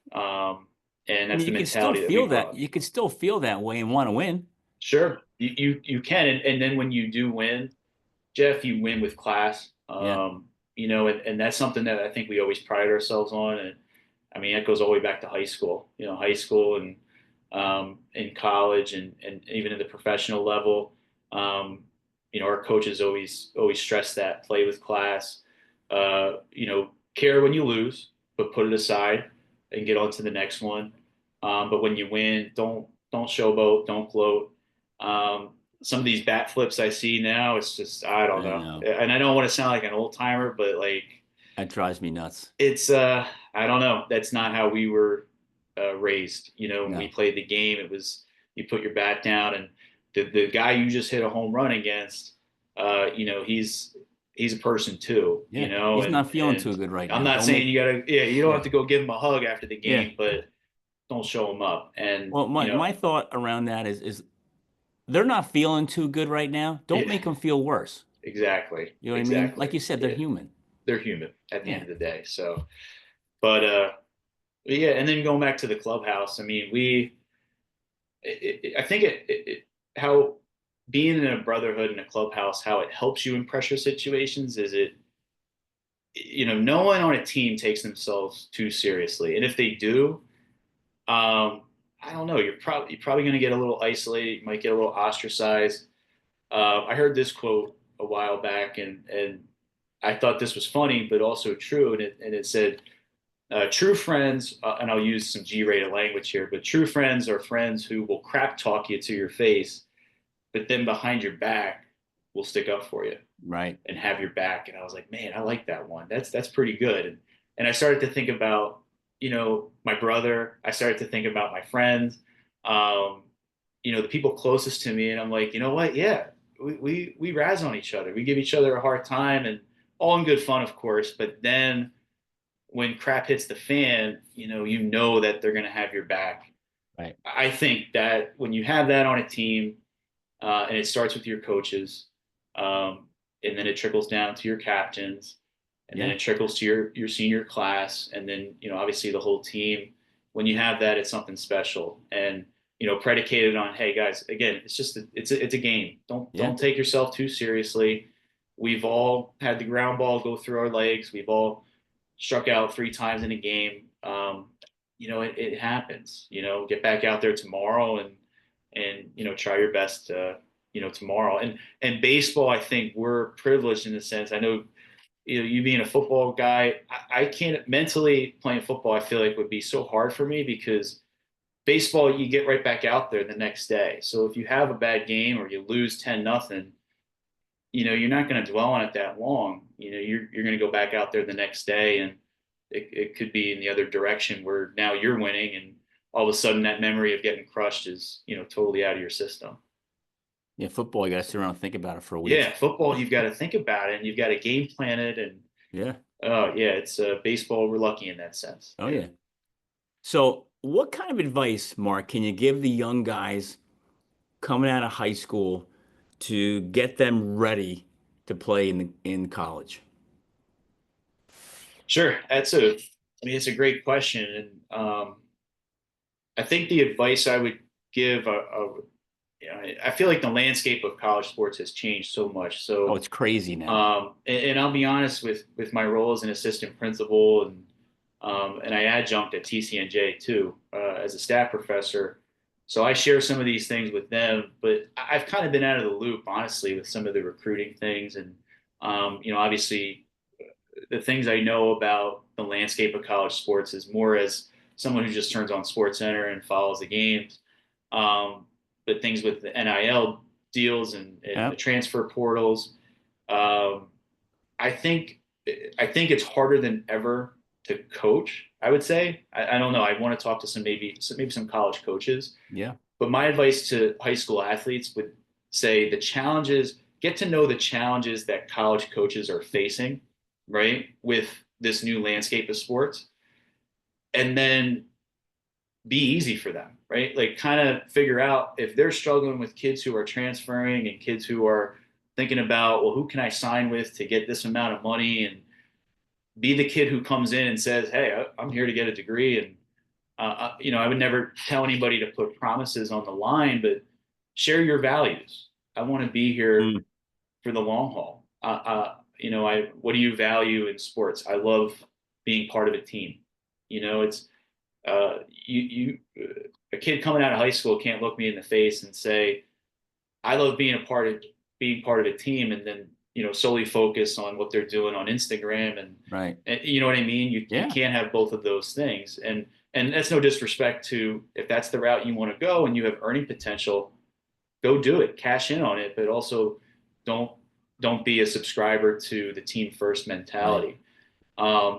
and I that's mean, the you can still mentality that we feel that. brought. You can still feel that way and want to win. Sure, you can, and then when you do win, Jeff, you win with class. Yeah. And that's something that I think we always pride ourselves on. And I mean, that goes all the way back to high school. High school and in college and even at the professional level. Our coaches always stress that play with class. Care when you lose, but put it aside and get on to the next one. But when you win, don't showboat, don't gloat. Some of these bat flips I see now, it's just I don't I know, know. and I don't want to sound like an old timer, but like That drives me nuts. it's I don't know. That's not how we were raised. When we No. played the game, it was you put your bat down, and the guy you just hit a home run against, he's a person too. Yeah. He's And not feeling too good right I'm now. not Don't saying make, you gotta, yeah, you don't have yeah. to go give him a hug after the Yeah. game, but don't show him up. And Well, my thought around that is they're not feeling too good right now. Don't yeah, make them feel worse. exactly, You know what I mean? Like exactly. you said, they're Yeah, human. they're human at the end Yeah. of the day. So, but yeah, and then going back to the clubhouse, I mean, I think how being in a brotherhood in a clubhouse, how it helps you in pressure situations is no one on a team takes themselves too seriously. And if they do, I don't know, you're probably going to get a little isolated. You might get a little ostracized. I heard this quote a while back, and I thought this was funny, but also true. And it said, true friends, and I'll use some G-rated language here, but true friends are friends who will crap talk you to your face, but then behind your back will stick up for you Right. and have your back. And I was like, man, I like that one. That's pretty good. And I started to think about, my brother. I started to think about my friends, um, the people closest to me. And I'm like, you know what? Yeah, we razz on each other. We give each other a hard time, and all in good fun, of course. But then when crap hits the fan, you know that they're going to have your back. Right. I think that when you have that on a team, and it starts with your coaches, um, and then it trickles down to your captains, and then Yeah. it trickles to your senior class, and then obviously the whole team. When you have that, it's something special, and predicated on, hey guys, again, it's a game. Don't Yeah. don't take yourself too seriously. We've all had the ground ball go through our legs. We've all struck out 3 times in a game. It happens. Get back out there tomorrow and try your best tomorrow. And baseball, I think we're privileged in the sense. I know you being a football guy, I can't mentally playing football. I feel like would be so hard for me because baseball, you get right back out there the next day. So if you have a bad game or you lose 10-0, you're not going to dwell on it that long. You're going to go back out there the next day, and it could be in the other direction where now you're winning, and all of a sudden that memory of getting crushed is totally out of your system. Yeah. Football, you got to sit around and think about it for a Yeah, week. football, you've got to think about it, and you've got to game plan it, and Yeah. oh yeah, it's baseball. We're lucky in that sense. Oh, Yeah. yeah. So, what kind of advice, Mark, can you give the young guys coming out of high school to get them ready to play in college? Sure, I mean, it's a great question, and I think the advice I would give, I feel like the landscape of college sports has changed so much. Oh, So it's crazy now. and I'll be honest with my role as an assistant principal and I adjunct at TCNJ too as a staff professor. So I share some of these things with them, but I've kind of been out of the loop, honestly, with some of the recruiting things and obviously the things I know about the landscape of college sports is more as someone who just turns on Sports Center and follows the games. Um, but things with the NIL deals and the Yeah. transfer portals, um, I think I think it's harder than ever to coach, I would say. I don't know. I want to talk to maybe some college coaches. Yeah. But my advice to high school athletes would say get to know the challenges that college coaches are facing, right, with this new landscape of sports, and then be easy for them, right? Like kind of figure out if they're struggling with kids who are transferring and kids who are thinking about, well, who can I sign with to get this amount of money, and be the kid who comes in and says, hey, I'm here to get a degree. And I would never tell anybody to put promises on the line, but share your values. I want to be here Mm. for the long haul. What do you value in sports? I love being part of a team. It's a kid coming out of high school can't look me in the face and say, I love being part of a team, and then solely focus on what they're doing on Instagram, Right. and you know what I mean. You Yeah. can't have both of those things, and that's no disrespect to, if that's the route you want to go and you have earning potential, go do it, cash in on it, but also don't don't be a subscriber to the team first Right. mentality.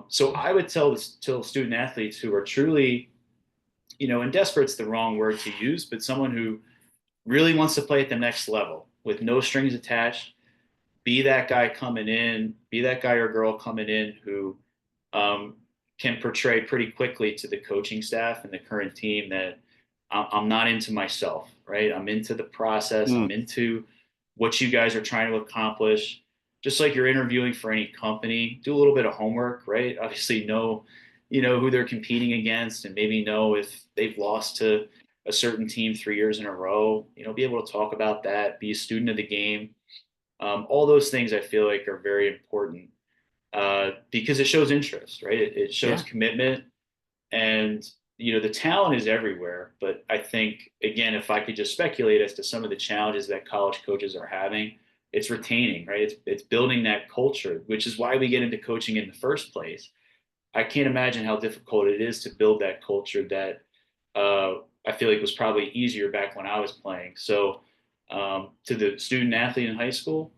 So I would tell student athletes who are truly, and desperate's the wrong word to use, but someone who really wants to play at the next level with no strings attached, be that guy or girl coming in who um, can portray pretty quickly to the coaching staff and the current team that I'm not into myself, right? I'm into the process. I'm Mm. into what you guys are trying to accomplish. Just like you're interviewing for any company, do a little bit of homework, right? Obviously, know who they're competing against, and maybe know if they've lost to a certain team 3 years in a row. Be able to talk about that. Be a student of the game. All those things I feel like are very important, because it shows interest, right? It shows Yeah. commitment, and the talent is everywhere. But I think, again, if I could just speculate as to some of the challenges that college coaches are having, it's retaining, right? It's building that culture, which is why we get into coaching in the first place. I can't imagine how difficult it is to build that culture that I feel like was probably easier back when I was playing. So, to the student athlete in high school,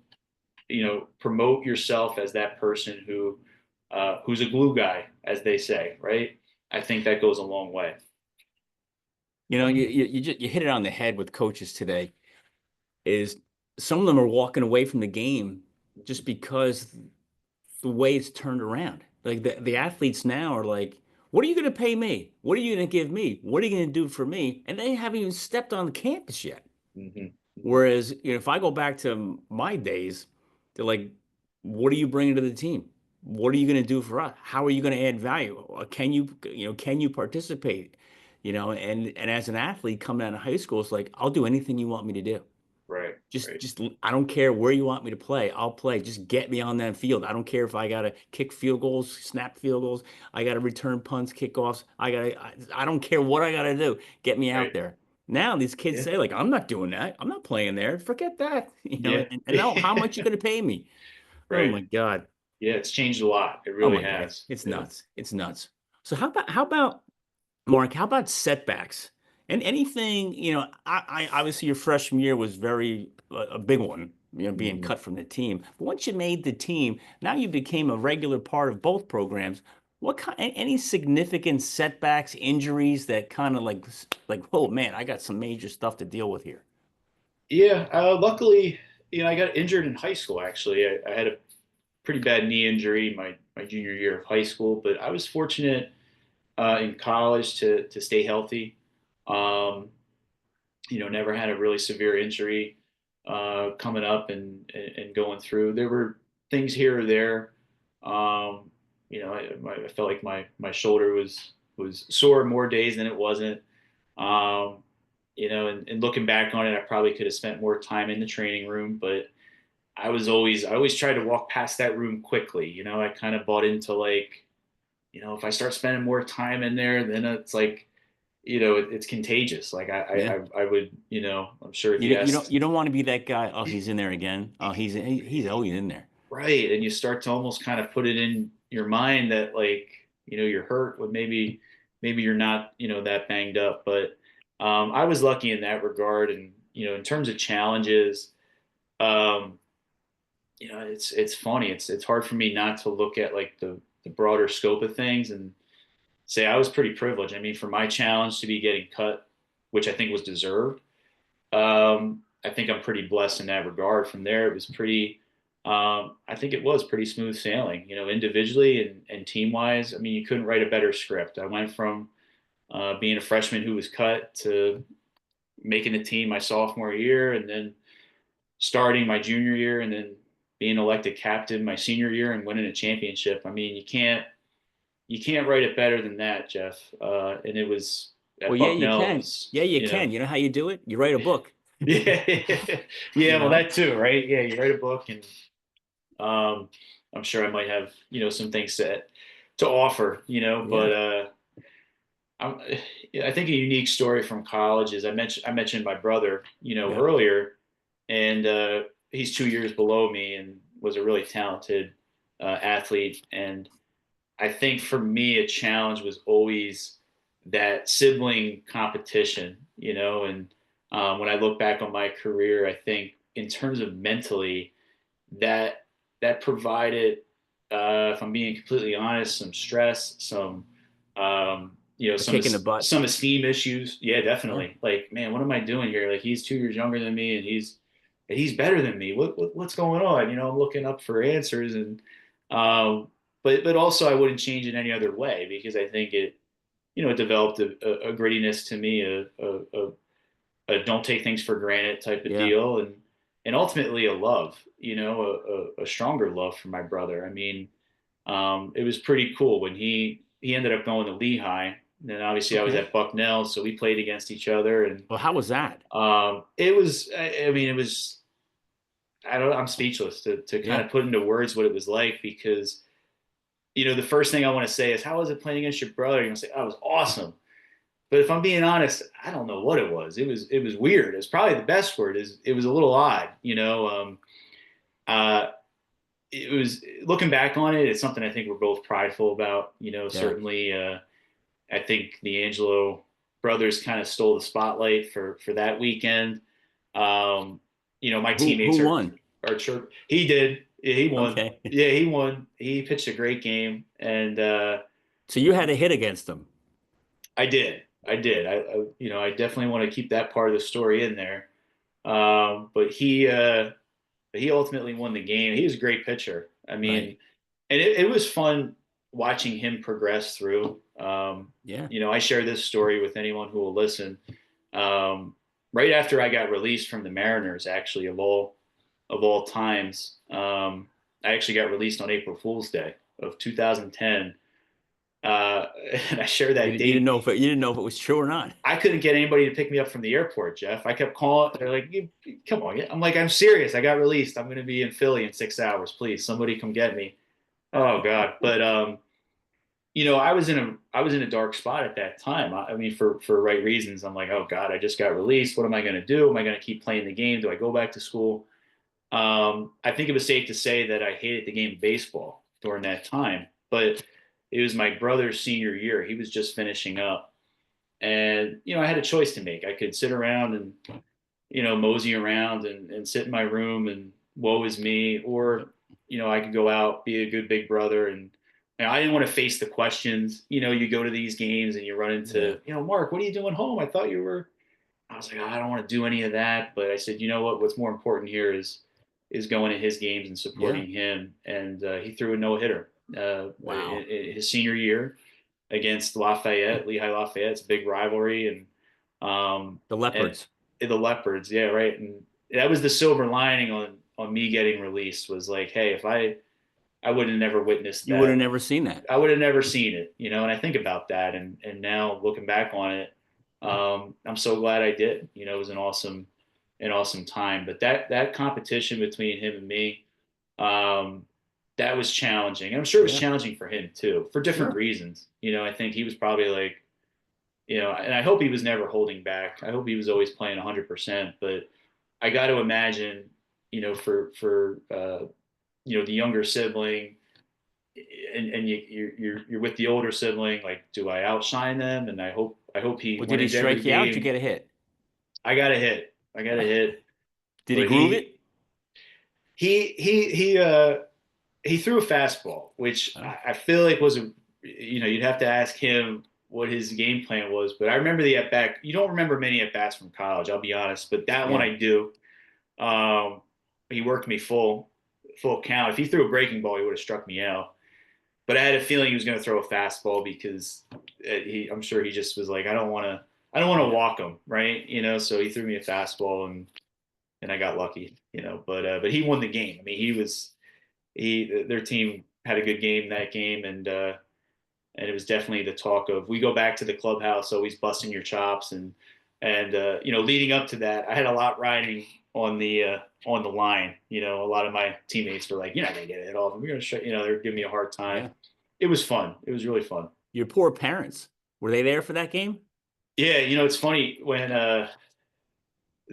promote yourself as that person who's a glue guy, as they say, right? I think that goes a long way. You hit it on the head with coaches today. Is some of them are walking away from the game just because the way it's turned around. Like the athletes now are like, what are you going to pay me? What are you going to give me? What are you going to do for me? And they haven't even stepped on the campus yet. Mm-hmm. Mm-hmm. Whereas, if I go back to my days, they're like, what are you bringing to the team? What are you going to do for us? How are you going to add value? Can you participate? And as an athlete coming out of high school, it's like, I'll do anything you want me to do. Right, Just, right, just, I don't care where you want me to play. I'll play. Just get me on that field. I don't care if I got to kick field goals, snap field goals. I got to return punts, kickoffs. I don't care what I got to do. Get me out right. there. Now these kids Yeah, say like, I'm not doing that. I'm not playing there. Forget that. yeah, And now how much you going to pay me? Oh right. my God. Yeah, it's changed a lot. It Oh really my God. has. It's Yeah. nuts. It's nuts. So how about Mark, how about setbacks? And anything, I obviously your freshman year was very a big one, being Mm-hmm. cut from the team. But once you made the team, now you became a regular part of both programs. What kind, any significant setbacks, injuries that kind of like, oh man, I got some major stuff to deal with here. Yeah. Luckily, I got injured in high school. Actually, I had a pretty bad knee injury my junior year of high school, but I was fortunate in college to stay healthy. Um, never had a really severe injury coming up and going through. There were things here or there. Um, I felt like my shoulder was sore more days than it wasn't. Um, and looking back on it, I probably could have spent more time in the training room, but I always tried to walk past that room quickly. I kind of bought into like, if I start spending more time in there, then it's like, it's contagious. Like Yeah. I would, I'm sure if You you don't, you don't asked, you don't want to be that guy. Oh, he's in there again. Oh, he's always in there. right, and you start to almost kind of put it in your mind that like, you're hurt, but maybe you're not, that banged up. But I was lucky in that regard, and in terms of challenges, um, it's funny. It's hard for me not to look at like the broader scope of things and say I was pretty privileged. I mean, for my challenge to be getting cut, which I think was deserved, I think I'm pretty blessed in that regard. From there, it was pretty. I think it was pretty smooth sailing, individually and team wise. I mean, you couldn't write a better script. I went from being a freshman who was cut to making the team my sophomore year, and then starting my junior year, and then being elected captain my senior year and winning a championship. I mean, you can't write it better than that, Jeff. And it was Well, at yeah, you Bucknell. It can. was, Yeah, you can. You know how you do it? You write a book, yeah, you yeah. Well, know? that too, right? Yeah, you write a book, and um, I'm sure I might have some things to offer, Yeah. but I'm, I think a unique story from college is I mentioned my brother, Yeah. earlier, and he's 2 years below me and was a really talented athlete. And I think for me, a challenge was always that sibling competition, and when I look back on my career, I think in terms of mentally, that that provided, if I'm being completely honest, some stress, some A kick in the butt. some esteem issues. Yeah, Yeah. definitely. Like, man, what am I doing here? Like, he's 2 years younger than me, and he's better than me. What's going on? I'm looking up for answers, and um, but also I wouldn't change it any other way because I think it developed a grittiness to me, a don't take things for granted type of Yeah. deal, and ultimately a love, a stronger love for my brother. I mean, it was pretty cool when he ended up going to Lehigh. And then obviously I was Okay. at Bucknell, so we played against each other, and Well, how was that? it was. I mean, it was. I don't. I'm speechless to kind Yeah. of put into words what it was like because the first thing I want to say is, how was it playing against your brother? You're gonna say, oh, it was awesome. But if I'm being honest, I don't know what it was. It was weird. It's probably the best word. Is It was a little odd. Uh, it was, looking back on it. It's something I think we're both prideful about. Yeah. Certainly. I think the Angelo brothers kind of stole the spotlight for that weekend. My Who teammates are won? are chirp. He did. Yeah, he won. Okay. Yeah, he won. He pitched a great game, and So you had a hit against them. I did. I did. I definitely want to keep that part of the story in there. But he ultimately won the game. He was a great pitcher. I Right. mean, and it was fun watching him progress through. Yeah. I share this story with anyone who will listen. Right after I got released from the Mariners, actually of all times, I actually got released on April Fool's Day of 2010. Uh, and I share You, that you didn't date. know if it was true or not. I couldn't get anybody to pick me up from the airport, Jeff. I kept calling. They're like, "Come on!" I'm like, "I'm serious. I got released. I'm going to be in Philly in 6 hours. Please, somebody come get me." Oh God! But I was in a dark spot at that time. I mean, for right reasons. I'm like, "Oh God, I just got released. What am I going to do? Am I going to keep playing the game? Do I go back to school?" I think it was safe to say that I hated the game of baseball during that time. But it was my brother's senior year. He was just finishing up, and I had a choice to make. I could sit around and mosey around and sit in my room and woe is me, or I could go out, be a good big brother, and I didn't want to face the questions. You go to these games and you run Yeah. into, Mark, what are you doing home? I thought you were. I was like, oh, I don't want to do any of that, but I said, you know what? What's more important here is going to his games and Yeah. supporting him, and he threw a no hitter Wow. his senior year against Lafayette, Lehigh Lafayette. It's a big rivalry, The and Leopards. the Leopards, yeah, right. And that was the silver lining on me getting released, was like, hey, if I would have never witnessed You would have that. never seen that. I would have never seen it, and I think about that, and now looking back on it, I'm so glad I did. It was an awesome time. But that competition between him and me, um, that was challenging. And I'm sure it was Yeah. challenging for him too, for different Sure. reasons. I think he was probably like, and I hope he was never holding back. I hope he was always playing 100%. But I got to imagine, for the younger sibling, and you're with the older sibling. Like, do I outshine them? And I hope he Well, went did he into every strike you out? Did you game. get a hit? I got a hit. I got a hit. Did he But groove it? he he threw a fastball, which Oh, I feel like was a, you'd have to ask him what his game plan was. But I remember the at bat. You don't remember many at bats from college, I'll be honest, but that one yeah, I do. Um, he worked me full count. If he threw a breaking ball, he would have struck me out. But I had a feeling he was going to throw a fastball because I'm sure he just was like, I don't want to yeah, walk him, right? So he threw me a fastball and I got lucky, but he won the game. I mean, their team had a good game that game, and it was definitely the talk of. We go back to the clubhouse, always busting your chops, and leading up to that, I had a lot riding on the line. A lot of my teammates were like, "You're not gonna get it off. We're gonna show," they're giving me a hard time. yeah. It was fun. It was really fun. Your poor parents. Were they there for that game? Yeah, it's funny when the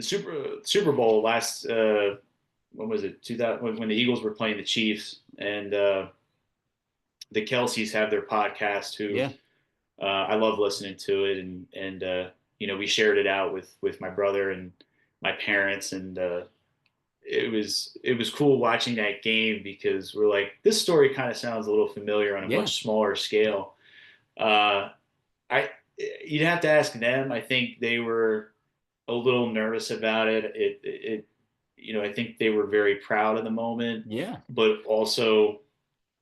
Super Bowl last when was it 2000 when the Eagles were playing the Chiefs and the Kelseys have their podcast who Yeah, I love listening to it and we shared it out with my brother and my parents and it was cool watching that game because we're like this story kind of sounds a little familiar on a yeah, much smaller scale. Uh, I You'd have to ask them. I think they were a little nervous about it. I think they were very proud of the moment, yeah, but also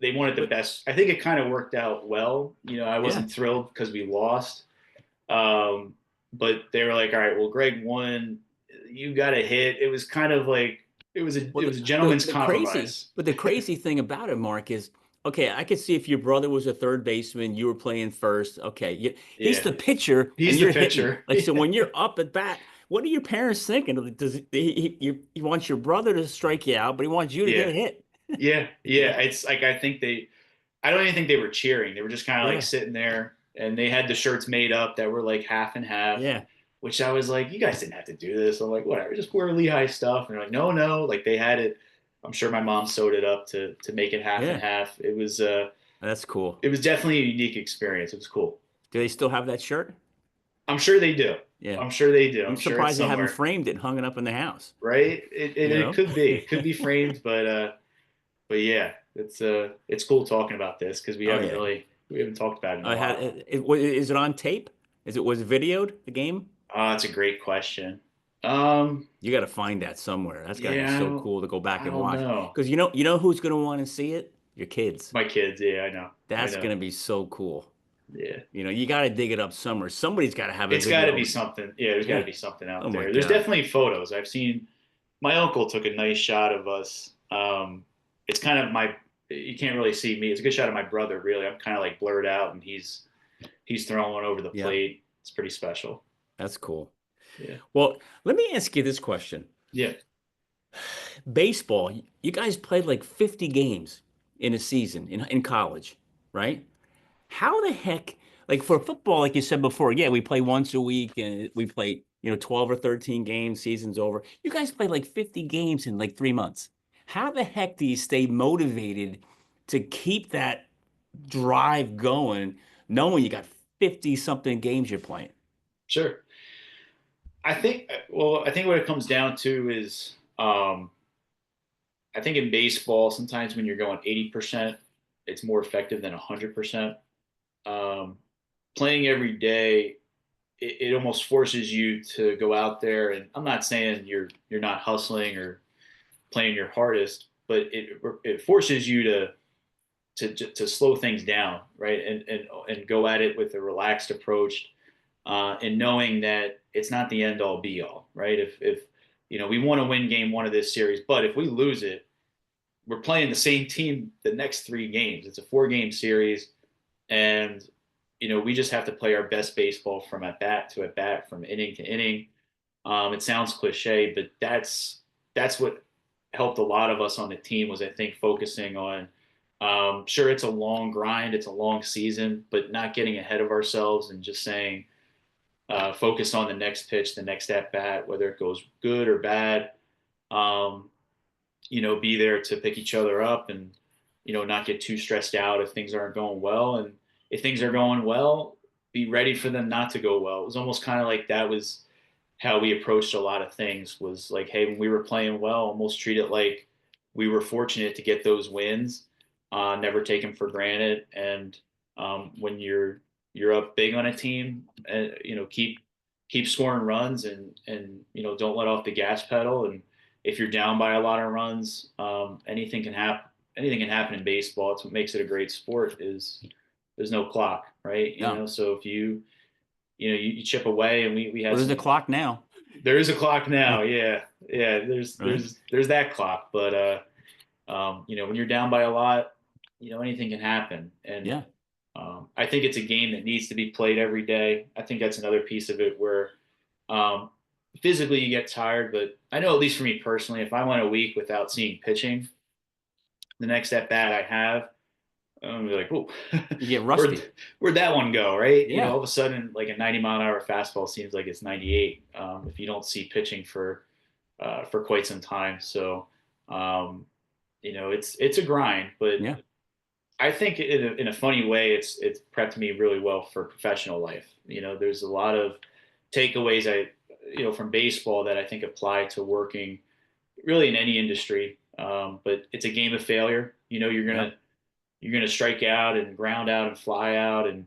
they wanted the but best. I think it kind of worked out well. I yeah. wasn't thrilled because we lost, um, but they were like, "All right, well, Greg won. You got a hit." It was kind of like Well, it was a gentleman's crazy, compromise. but the crazy thing about it, Mark, is okay. I could see if your brother was a third baseman, you were playing first. Okay, he's Yeah, the pitcher, and he's the you're hitting. pitcher. Like so, when you're up at bat, what are your parents thinking? Does he wants your brother to strike you out, but he wants you to get Yeah, a hit? yeah. Yeah, It's like I don't even think they were cheering. They were just kind of like yeah, sitting there, and they had the shirts made up that were like half and half. yeah, Which I was like, you guys didn't have to do this. I'm like, whatever, just wear Lehigh stuff. And they're like, no, no, like they had it. I'm sure my mom sewed it up to make it half and yeah. half. That's cool. It was definitely a unique experience. It was cool. Do they still have that shirt? I'm sure they do. Yeah, I'm sure they do. I'm I'm sure it's surprised they haven't somewhere, framed it and hung it up in the house. right? It You could be. It could know? be framed, but yeah, it's cool talking about this because Oh yeah. we haven't talked about it in a I had while. is it on tape? Was it videoed the game? It's a great question. Um, You got to find that somewhere. That's got to be yeah, so cool to go back I and don't watch. know. Because you know who's going to want to see it? Your kids. My kids, yeah, I That's know, going to be so cool. yeah. You got to dig it up somewhere. Somebody's got to have a It's got to video be of it. something. Yeah, there's got to Yeah. be something Oh out my there. There's God. definitely photos. I've seen my uncle took a nice shot of us. It's kind of you can't really see me. It's a good shot of my brother, really. I'm kind of like blurred out and he's throwing one over the Yeah, plate. It's pretty special. that's cool. Yeah. Well, let me ask you this question. Yeah. Baseball, you guys played like 50 games in a season in college, right? How the heck, like for football, like you said before, yeah, we play once a week and we play, 12 or 13 games, season's over. You guys play like 50 games in like 3 months. How the heck do you stay motivated to keep that drive going, knowing you got 50 something games you're playing? Sure. I think what it comes down to is, I think in baseball, sometimes when you're going 80%, it's more effective than 100%. Um, Playing every day, it almost forces you to go out there. And I'm not saying you're not hustling or playing your hardest, but it forces you to slow things down, right? And go at it with a relaxed approach, and knowing that it's not the end all be all, right? If we want to win game one of this series, but if we lose it, we're playing the same team the next three games. It's a 4 game series, and we just have to play our best baseball from at bat to at bat, from inning to inning. It sounds cliche, but that's what helped a lot of us on the team was I think focusing on. Sure, it's a long grind, it's a long season, but not getting ahead of ourselves and just saying focus on the next pitch, the next at bat, whether it goes good or bad. Um, be there to pick each other up and not get too stressed out if things aren't going well, and if things are going well, be ready for them not to go well. It was almost kind of like that was how we approached a lot of things. Was like, hey, when we were playing well, almost treat it like we were fortunate to get those wins, never take them for granted. And when you're up big on a team, keep scoring runs, and don't let off the gas pedal. And if you're down by a lot of runs, anything can happen. Anything can happen in baseball. It's what makes it a great sport. Is there's no clock, right? No. So if you chip away, and we Well, had there's a some. clock now. There is a clock Yeah. now, yeah, yeah. There's Right. there's there's that clock, but when you're down by a lot, anything can happen. And Yeah. I think it's a game that needs to be played every day. I think that's another piece of it where um, physically you get tired, but I know, at least for me personally, if I went a week without seeing pitching, the next at bat I have, I'm gonna be like, oh, You get where'd rusty. where'd that one go? Right? Yeah. All of a sudden, like a 90-mile-an-hour fastball seems like it's 98 if you don't see pitching for quite some time. So, it's a grind, but Yeah. I think in a funny way, it's prepped me really well for professional life. There's a lot of takeaways from baseball that I think apply to working really in any industry. But it's a game of failure. Yep. You're gonna strike out and ground out and fly out, and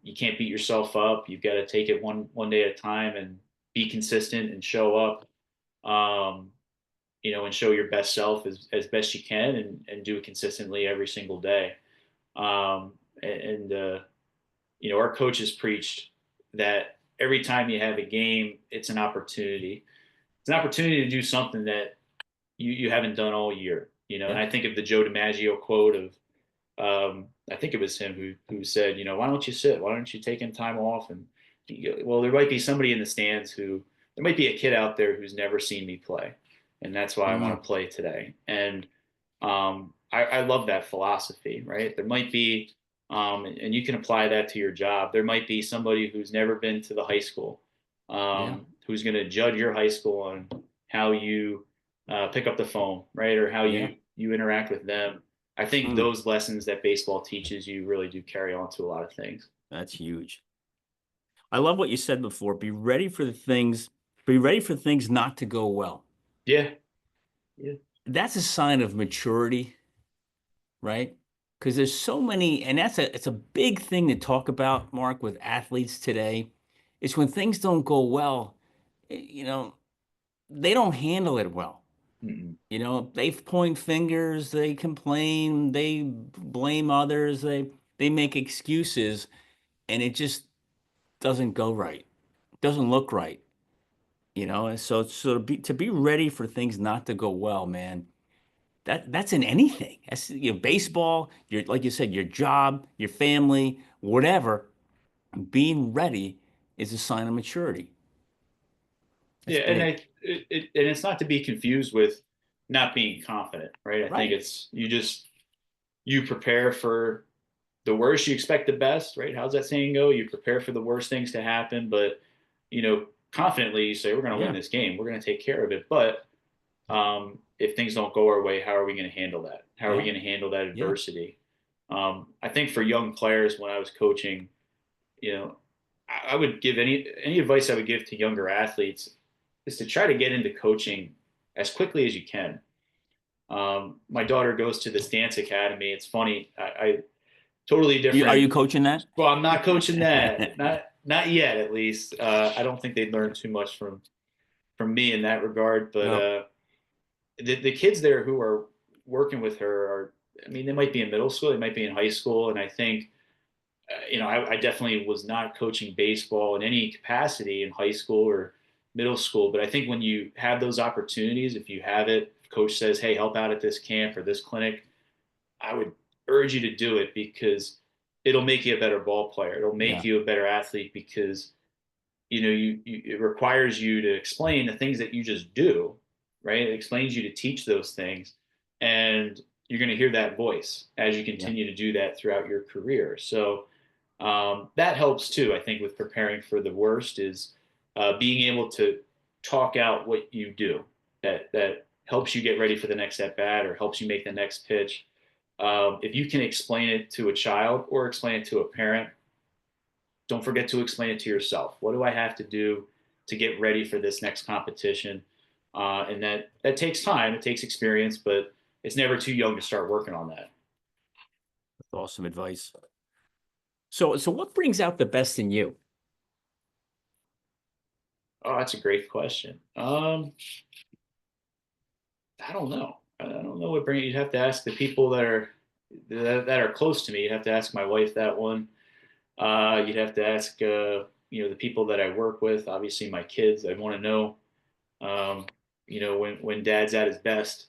you can't beat yourself up. You've got to take it one day at a time and be consistent and show up. Um, and show your best self as best you can, and do it consistently every single day. And our coaches preached that every time you have a game, it's an opportunity. It's an opportunity to do something that you haven't done all year. And Yep. I think of the Joe DiMaggio quote of, I think it was him who said, why don't you sit? Why don't you take in time off? And well, there might be somebody in the stands there might be a kid out there who's never seen me play, and that's why I Mm. want to play today. And I love that philosophy, right? There might be, and you can apply that to your job. There might be somebody who's never been to the high school, Yeah. who's going to judge your high school on how you pick up the phone, right, or how Yeah. you interact with them. I think Mm. those lessons that baseball teaches you really do carry on to a lot of things. That's huge. I love what you said before. Be ready for things not to go well. Yeah, yeah. That's a sign of maturity, right? Because there's so many, and it's a big thing to talk about, Mark, with athletes today. It's when things don't go well, you know, they don't handle it well. Mm-mm. They point fingers, they complain, they blame others, they make excuses, and it just doesn't go right. Doesn't look right. And so to be ready for things not to go well, man. That's in anything. That's baseball, your like you said, your job, your family, whatever. Being ready is a sign of maturity. That's Yeah, and big. it's not to be confused with not being confident, right? I think Right. it's you prepare for the worst, you expect the best, right? How's that saying go? You prepare for the worst things to happen, but confidently you say we're going to win Yeah. this game, we're going to take care of it. But if things don't go our way, how are we going to handle that? How are we Yeah. going to handle that Yeah. adversity? I think for young players, when I was coaching, you know, I would give any advice I would give to younger athletes is to try to get into coaching as quickly as you can. My daughter goes to this dance academy. It's funny. I totally Are you different. coaching that? Well, I'm not coaching that. Not yet, at least. I don't think they'd learn too much from me in that regard. But No. the kids there who are working with her are, I mean, they might be in middle school, they might be in high school, and I think I definitely was not coaching baseball in any capacity in high school or middle school. But I think when you have those opportunities, if you have it, if coach says, "Hey, help out at this camp or this clinic," I would urge you to do it, because it'll make you a better ball player. It'll make Yeah. you a better athlete, because it requires you to explain the things that you just do, right? It explains you to teach those things, and you're going to hear that voice as you Yeah. continue to do that throughout your career. So that helps too. I think with preparing for the worst is being able to talk out what you do. That helps you get ready for the next at bat or helps you make the next pitch. If you can explain it to a child or explain it to a parent, don't forget to explain it to yourself. What do I have to do to get ready for this next competition? And that takes time. It takes experience, but it's never too young to start working on that. Awesome advice. So what brings out the best in you? Oh, that's a great question. I don't know. I don't know what bring. You'd have to ask the people that are close to me. You'd have to ask my wife that one. You'd have to ask the people that I work with. Obviously, my kids. I want to know um, when Dad's at his best.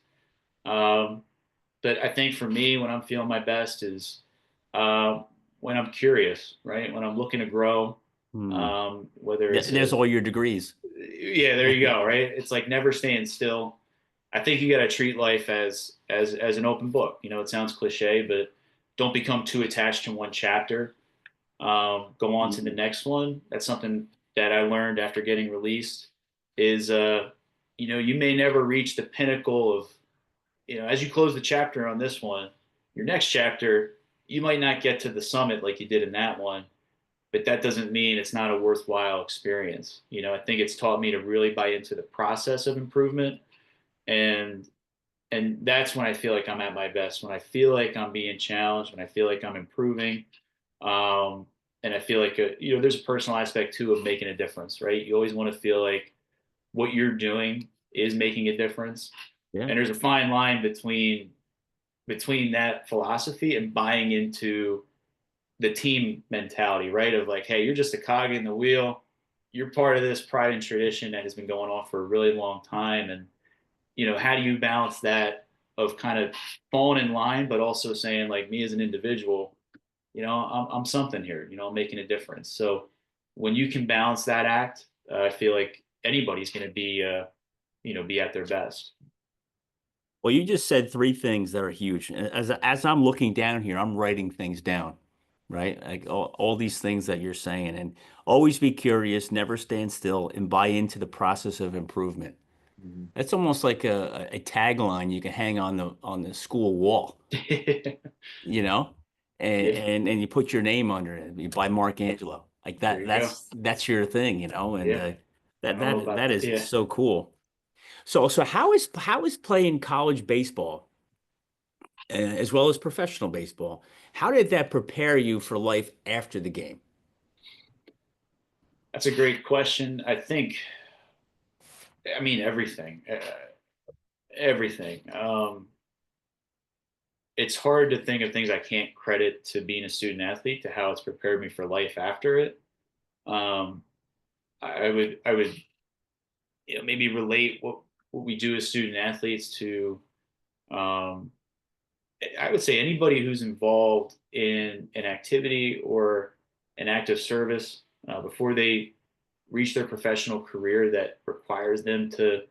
Um, but I think for me, when I'm feeling my best is uh, when I'm curious, right? When I'm looking to grow, Hmm. whether it's There's all your degrees. yeah, there you go, right? It's like never staying still. I think you got to treat life as an open book. It sounds cliche, but don't become too attached to one chapter. Go on to the next one. That's something that I learned after getting released. Is you may never reach the pinnacle of as you close the chapter on this one, your next chapter you might not get to the summit like you did in that one, but that doesn't mean it's not a worthwhile experience. I think it's taught me to really buy into the process of improvement, and that's when I feel like I'm at my best. When I feel like I'm being challenged, when I feel like I'm improving, um, and I feel like there's a personal aspect too of making a difference, right? You always want to feel like what you're doing is making a difference, Yeah. and there's a fine line between that philosophy and buying into the team mentality, right? Of like, hey, you're just a cog in the wheel. You're part of this pride and tradition that has been going on for a really long time. And, how do you balance that of kind of falling in line, but also saying, like, me as an individual, I'm something here, I'm making a difference. So when you can balance that act, I feel like anybody's going to be at their best. Well, you just said three things that are huge. As I'm looking down here, I'm writing things down, right? Like all these things that you're saying, and always be curious, never stand still, and buy into the process of improvement. Mhm. That's almost like a tagline you can hang on the school wall, you know, Yeah, and you put your name under it by Mark Angelo. Like there that. you go. That's your thing, and Yeah, I that don't know that about that is yeah. so cool. So how is playing college baseball as well as professional baseball? How did that prepare you for life after the game? That's a great question. I mean, everything, everything. It's hard to think of things I can't credit to being a student athlete to how it's prepared me for life after it. Um, I would, maybe relate what we do as student athletes to, um, I would say anybody who's involved in an activity or an act of service before they reach their professional career that requires them to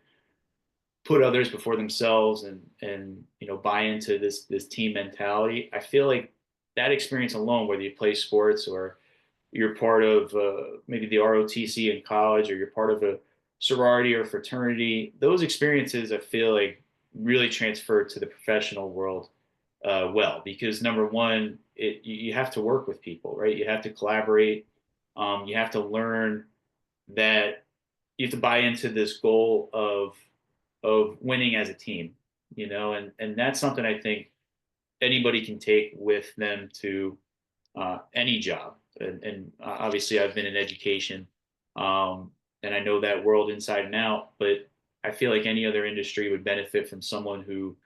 put others before themselves and buy into this team mentality. I feel like that experience alone, whether you play sports or you're part of maybe the ROTC in college or you're part of a sorority or fraternity, those experiences I feel like really transfer to the professional world well, because number one, you have to work with people, right? You have to collaborate. You have to learn that you have to buy into this goal of winning as a team, and that's something I think anybody can take with them to any job. And obviously, I've been in education, um, and I know that world inside and out. But I feel like any other industry would benefit from someone who,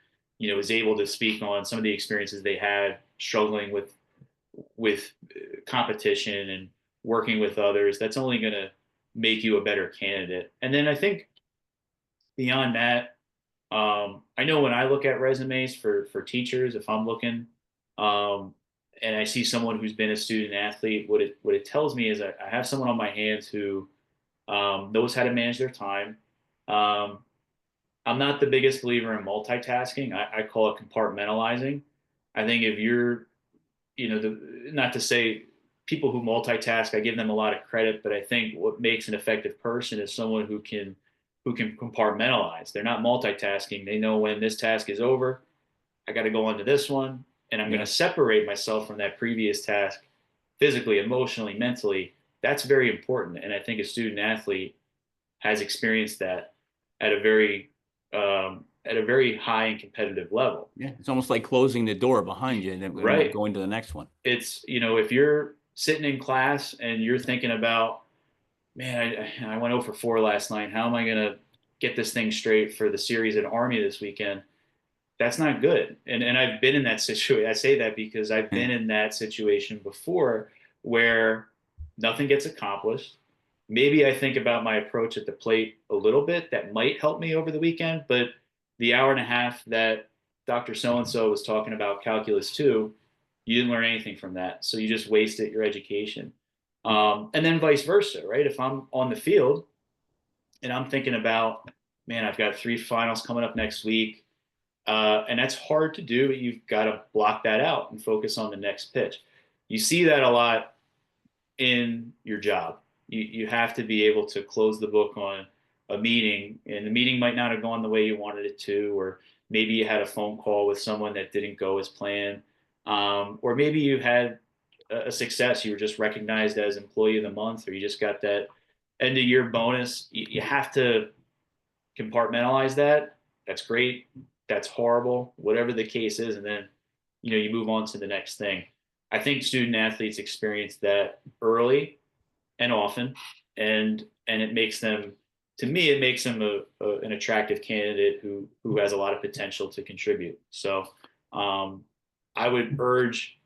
is able to speak on some of the experiences they had struggling with competition and working with others. That's only going to make you a better candidate. And then I think beyond that, I know when I look at resumes for teachers, if I'm looking, um, and I see someone who's been a student athlete, what it tells me is I have someone on my hands who knows how to manage their time. Um, I'm not the biggest believer in multitasking. I call it compartmentalizing. I think if you're, not to say people who multitask, I give them a lot of credit, but I think what makes an effective person is someone who can compartmentalize. They're not multitasking. They know when this task is over, I got to go on to this one, and I'm going to Yeah. separate myself from that previous task physically, emotionally, mentally. That's very important, and I think a student athlete has experienced that at a very at a very high and competitive level. Yeah, it's almost like closing the door behind you and then Right. going to the next one. It's, if you're sitting in class and you're thinking about, man, I went 0 for 4 last night. How am I going to get this thing straight for the series at Army this weekend? That's not good. And I've been in that situation. I say that because I've been in that situation before where nothing gets accomplished. Maybe I think about my approach at the plate a little bit. That might help me over the weekend, but the hour and a half that Dr. So and so was talking about calculus 2, you didn't learn anything from that. So you just wasted your education. And then vice versa, right? If I'm on the field and I'm thinking about, man, I've got 3 finals coming up next week. And that's hard to do. You've got to block that out and focus on the next pitch. You see that a lot in your job. You have to be able to close the book on a meeting, and the meeting might not have gone the way you wanted it to, or maybe you had a phone call with someone that didn't go as planned, or maybe you had a success. You were just recognized as employee of the month, or you just got that end of year bonus. You have to compartmentalize that. That's great. That's horrible. Whatever the case is, and then you move on to the next thing. I think student athletes experience that early and often, and it makes them, to me, it makes them an attractive candidate who has a lot of potential to contribute. So I would urge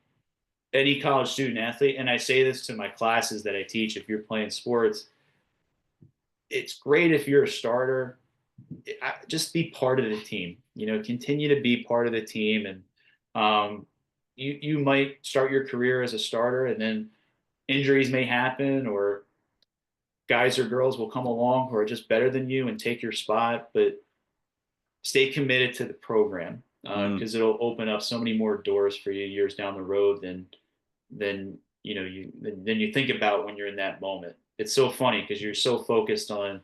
any college student athlete, and I say this to my classes that I teach: if you're playing sports, it's great if you're a starter. Just be part of the team. Continue to be part of the team, and you might start your career as a starter, and then injuries may happen, or guys or girls will come along who are just better than you and take your spot. But stay committed to the program, because it'll open up so many more doors for you years down the road than you think about when you're in that moment. It's so funny because you're so focused on,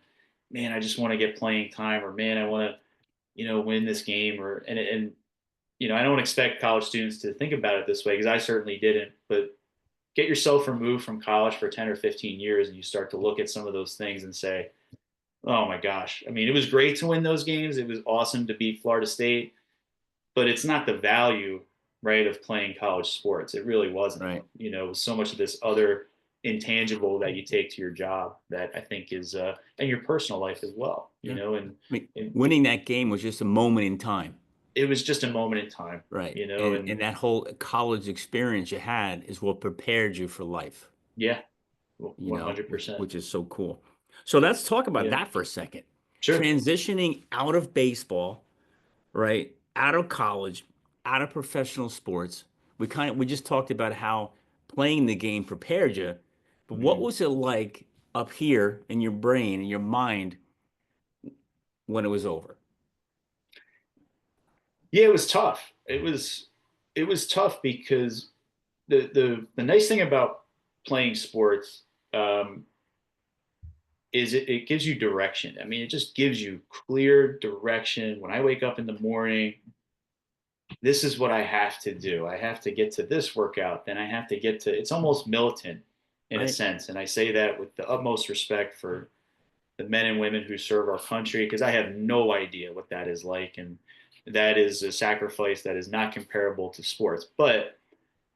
man, I just want to get playing time, or man, I want to win this game, or and I don't expect college students to think about it this way, because I certainly didn't. But get yourself removed from college for 10 or 15 years, and you start to look at some of those things and say, oh my gosh, I mean, it was great to win those games. It was awesome to beat Florida State, but it's not the value, right, of playing college sports. It really wasn't. Right. So much of this other intangible that you take to your job that I think is, and your personal life as well, Yeah. and, I mean, and winning that game was just a moment in time. it was just a moment in time, Right. and And that whole college experience you had is what prepared you for life, yeah, 100%. which is so cool. So let's talk about Yeah, that for a second. sure. Transitioning out of baseball, right? Out of college, out of professional sports. We just talked about how playing the game prepared you, but what Mhm. was it like up here in your brain and your mind when it was over? Yeah, it was tough. It was tough because the nice thing about playing sports, is it gives you direction. I mean, it just gives you clear direction. When I wake up in the morning, this is what I have to do. I have to get to this workout. Then I have to get to, it's almost militant in a Right? sense. And I say that with the utmost respect for the men and women who serve our country, because I have no idea what that is like. And that is a sacrifice that is not comparable to sports. But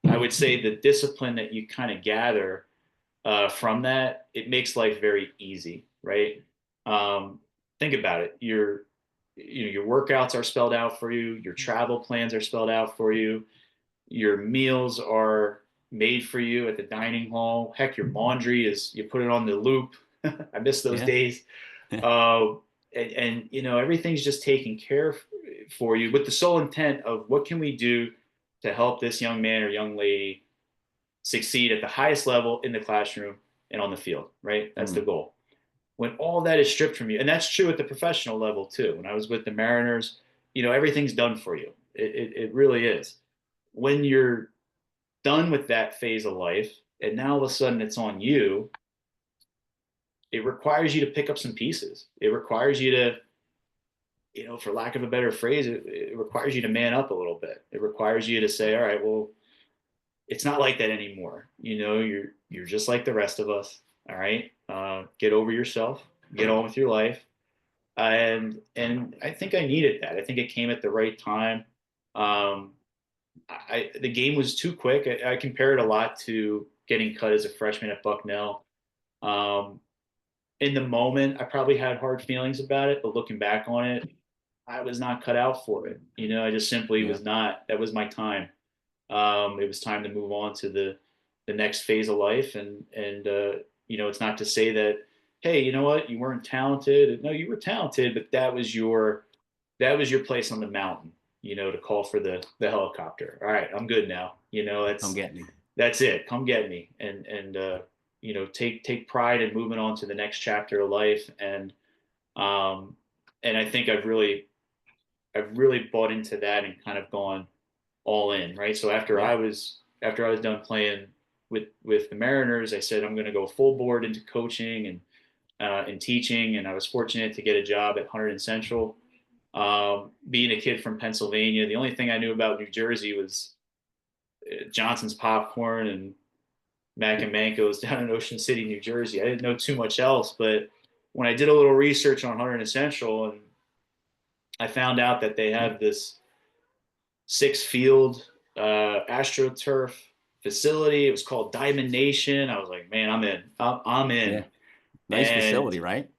I would say the discipline that you kind of gather, from that, it makes life very easy, right? Think about it. Your workouts are spelled out for you. Your travel plans are spelled out for you. Your meals are made for you at the dining hall. Heck, your laundry is, you put it on the loop. I miss those Yeah. days. Uh, and everything's just taken care of for you with the sole intent of, what can we do to help this young man or young lady succeed at the highest level in the classroom and on the field, right? That's the Mm. goal. When all that is stripped from you, and that's true at the professional level too. When I was with the Mariners, everything's done for you. It really is. When you're done with that phase of life, and now all of a sudden it's on you, it requires you to pick up some pieces. It requires you to, for lack of a better phrase, it requires you to man up a little bit. It requires you to say, all right, well, it's not like that anymore. You're just like the rest of us. All right. Get over yourself, get on with your life. And I think I needed that. I think it came at the right time. Um, the game was too quick. I compare it a lot to getting cut as a freshman at Bucknell. Um, in the moment, I probably had hard feelings about it, but looking back on it, I was not cut out for it. I just simply Yeah. was not. That was my time. It was time to move on to the next phase of life, and it's not to say that, hey, you know what, you weren't talented. No, you were talented, but that was your place on the mountain. To call for the helicopter. All right, I'm good now. Come That's get me. that's it. Come get me, and take pride in moving on to the next chapter of life. Um, and I think I've really bought into that and kind of gone all in, right? So Yeah. after I was done playing with the Mariners, I said I'm going to go full board into coaching and teaching, and I was fortunate to get a job at Hunterdon Central. Being a kid from Pennsylvania, the only thing I knew about New Jersey was Johnson's popcorn and Mac and Manco's down in Ocean City, New Jersey. I didn't know too much else, but when I did a little research on Hunterdon Central, and I found out that they have this 6 field AstroTurf facility. It was called Diamond Nation. I was like, man, I'm in. I'm in. Yeah. Nice And facility, right?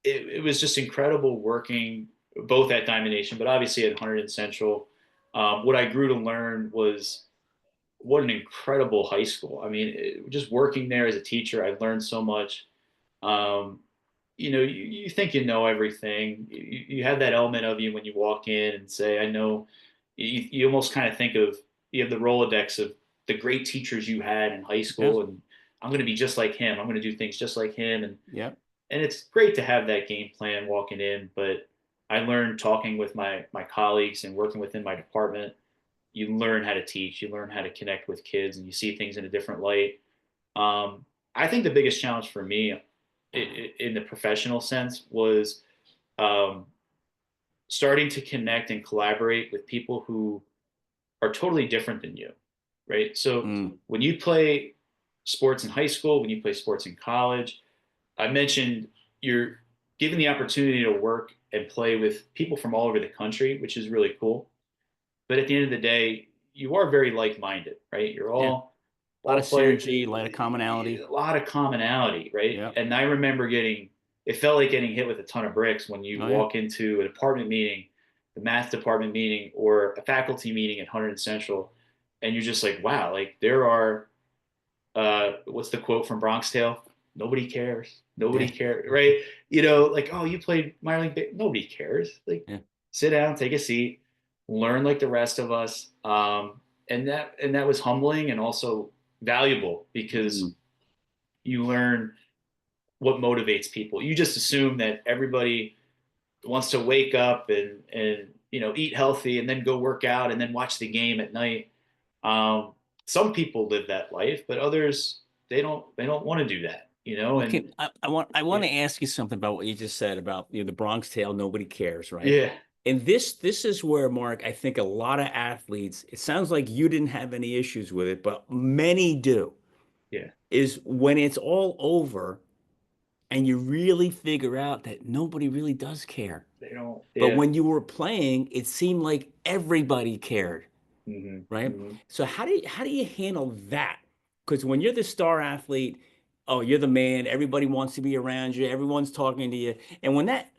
it was just incredible working both at Diamond Nation, but obviously at Hunterdon Central. What I grew to learn was what an incredible high school. I mean, just working there as a teacher, I learned so much. Um, you think you know everything. You have that element of you when you walk in and say, I know. You almost kind of think of, you have the Rolodex of the great teachers you had in high Yeah. school, and I'm going to be just like him. I'm going to do things just like him. Yeah. And it's great to have that game plan walking in, but I learned talking with my colleagues and working within my department. You learn how to teach, you learn how to connect with kids, and you see things in a different light. I think the biggest challenge for me in the professional sense was um, starting to connect and collaborate with people who are totally different than you, right? So Mm. when you play sports in high school, when you play sports in college, I mentioned you're given the opportunity to work and play with people from all over the country, which is really cool. But at the end of the day, you are very like-minded, right? You're Yeah. A lot all of play synergy, a lot of commonality. a lot of commonality, right? Yeah. And I remember it felt like getting hit with a ton of bricks when you Oh, yeah. walk into a department meeting, the math department meeting, or a faculty meeting at Hunterdon Central, and you're just like, wow, like there are, what's the quote from Bronx Tale? Nobody cares. Nobody Yeah. cares, right? Like, oh, you played minor league. Nobody cares. Like, Yeah. sit down, take a seat, learn like the rest of us. And that was humbling and also valuable because Mm. you learn what motivates people. You just assume that everybody wants to wake up and eat healthy and then go work out and then watch the game at night. Um, some people live that life, but others they don't want to do that. And Okay, I want yeah, to ask you something about what you just said about the Bronx Tale. Nobody cares, right? yeah, And this is where, Mark, I think a lot of athletes. It sounds like you didn't have any issues with it, but many do. yeah. Is when it's all over and you really figure out that nobody really does care. They don't. But Yeah. when you were playing, it seemed like everybody cared, Hmm. right? Hmm. So how do you handle that? Because when you're the star athlete, oh, you're the man. Everybody wants to be around you. Everyone's talking to you. And when that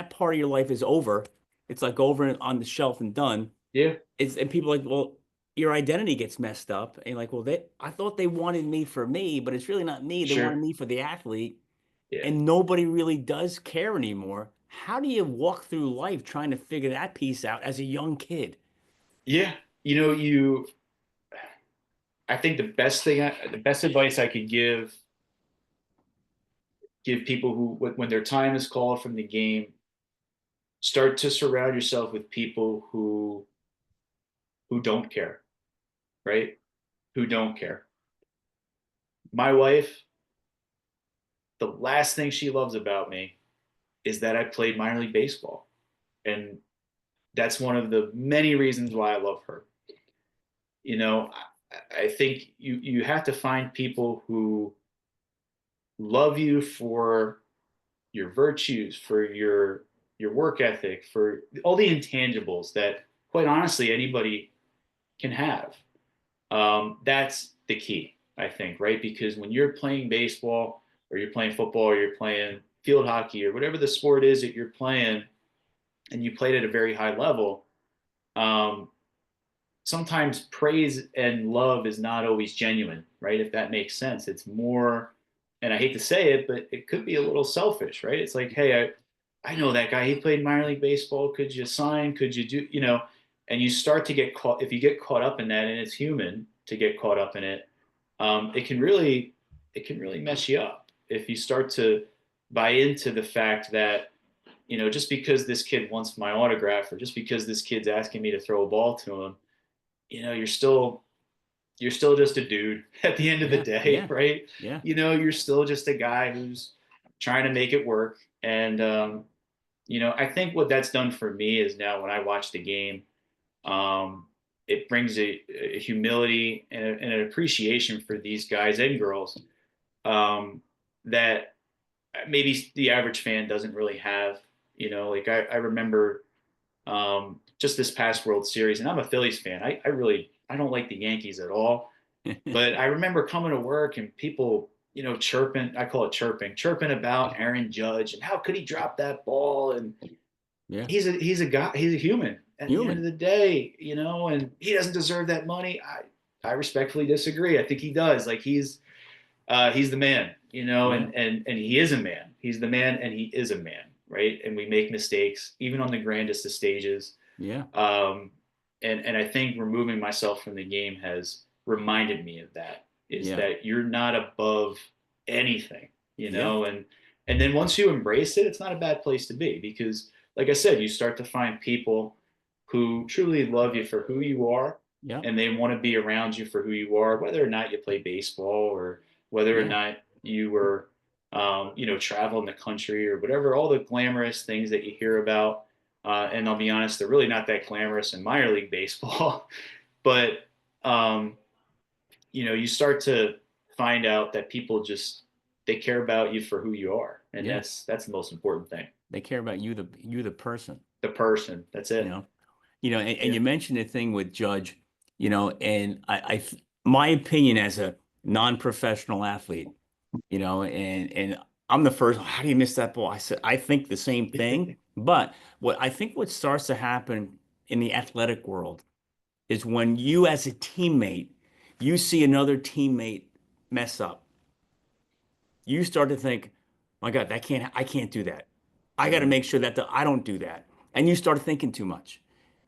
part of your life is over, it's like over on the shelf and done. Yeah. And people are like, well, your identity gets messed up. And you're like, well, I thought they wanted me for me, but it's really not me. They wanted Sure. me for the athlete, Yeah. and nobody really does care anymore. How do you walk through life trying to figure that piece out as a young kid? Yeah. I think the best advice I could give people who, when their time is called from the game, start to surround yourself with people who don't care, right? Who don't care. My wife, the last thing she loves about me is that I played minor league baseball. And that's one of the many reasons why I love her. I think you have to find people who love you for your virtues, for your work ethic, for all the intangibles that, quite honestly, anybody can have. That's the key, I think, right? Because when you're playing baseball or you're playing football or you're playing field hockey or whatever the sport is that you're playing, and you played at a very high level, um, sometimes praise and love is not always genuine, right? If that makes sense, it's more, and I hate to say it, but it could be a little selfish, right? It's like, hey, I know that guy. He played minor league baseball. Could you sign? Could you do, and you start to get caught, if you get caught up in that, and it's human to get caught up in it, it can really mess you up if you start to buy into the fact that, just because this kid wants my autograph, or just because this kid's asking me to throw a ball to him, you're still just a dude at the end of the Yeah, day, yeah, right? yeah, You're still just a guy who's trying to make it work. And I think what that's done for me is, now when I watch the game, um, it brings a humility and an appreciation for these guys and girls, that maybe the average fan doesn't really have. Like I remember, just this past World Series, and I'm a Phillies fan. I don't like the Yankees at all, but I remember coming to work and people, chirping. I call it chirping about Aaron Judge and how could he drop that ball? And yeah. he's a guy. He's a human at the end of Human. the day, and he doesn't deserve that money. I respectfully disagree. I think he does. Like he's the man, Yeah, and he is a man. He's the man, and he is a man, right? And we make mistakes even on the grandest of stages. yeah, Um, and I think removing myself from the game has reminded me of that. Is yeah, that you're not above anything, yeah, and then once you embrace it, it's not a bad place to be, because, like I said, you start to find people who truly love you for who you are, yeah, and they want to be around you for who you are, whether or not you play baseball, or whether or yeah, not you were, traveling the country, or whatever, all the glamorous things that you hear about. And I'll be honest, they're really not that glamorous in minor league baseball. But, um, you start to find out that people just, they care about you for who you are. And yeah. that's the most important thing. They care about you, the person, The person. That's you it. know. And Yeah. you mentioned the thing with Judge, and my opinion as a non-professional athlete, and I'm the first, how do you miss that ball? I said, I think the same thing, but what starts to happen in the athletic world is when you as a teammate, you see another teammate mess up, you start to think, my God, I can't do that. I got to Mhm. make sure that I don't do that. And you start thinking too much.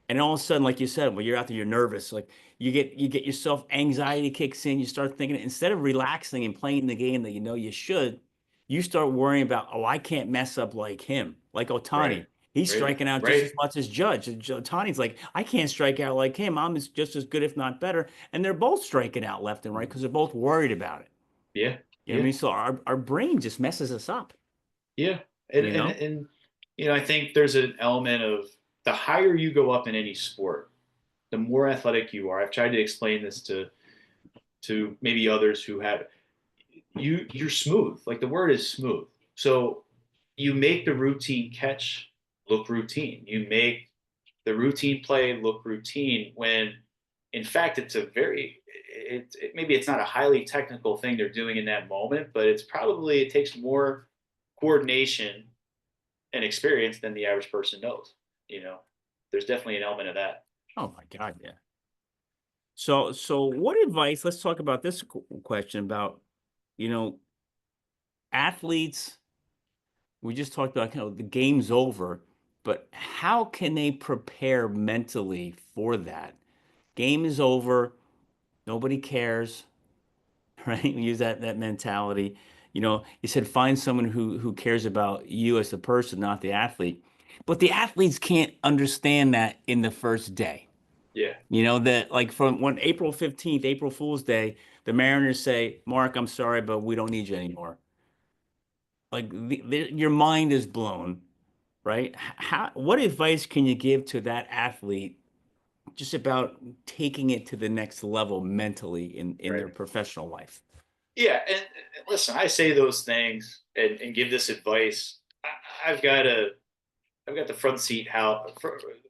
And all of a sudden, like you said, when you're out there, you're nervous. Like you get yourself, anxiety kicks in. You start thinking, instead of relaxing and playing the game that you know you should, you start worrying about, oh, I can't mess up like him, like Right. Otani. He's Right. striking out just as Right. much as Judge. Otani's like, I can't strike out like him. Just as good, if not better. And they're both striking out left and right because they're both worried about it. Yeah. You know what I Yeah. mean? So our brain just messes us up, Yeah. And, you and, know? and, I think there's an element of, the higher you go up in any sport, the more athletic you are. I've tried to explain this to maybe others who have, you're smooth. Like, the word is smooth. So you make the routine catch look routine. You make the routine play look routine, when in fact it's a very, maybe it's not a highly technical thing they're doing in that moment, but it takes more coordination and experience than the average person knows. You know, there's definitely an element of that. Oh my God, yeah. So what advice, let's talk about this question about, you know, athletes. We just talked about, the game's over, but how can they prepare mentally for that? Game is over, nobody cares, right? We use that mentality. You said find someone who cares about you as a person, not the athlete. But the athletes can't understand that in the first day. Yeah. That, like, from when April 15th, April Fool's Day, the Mariners say, Mark, I'm sorry, but we don't need you anymore. Like, your mind is blown, right? What advice can you give to that athlete just about taking it to the next level mentally in Right. their professional life? Yeah. And listen, I say those things and give this advice. I've got a I've got the front seat house,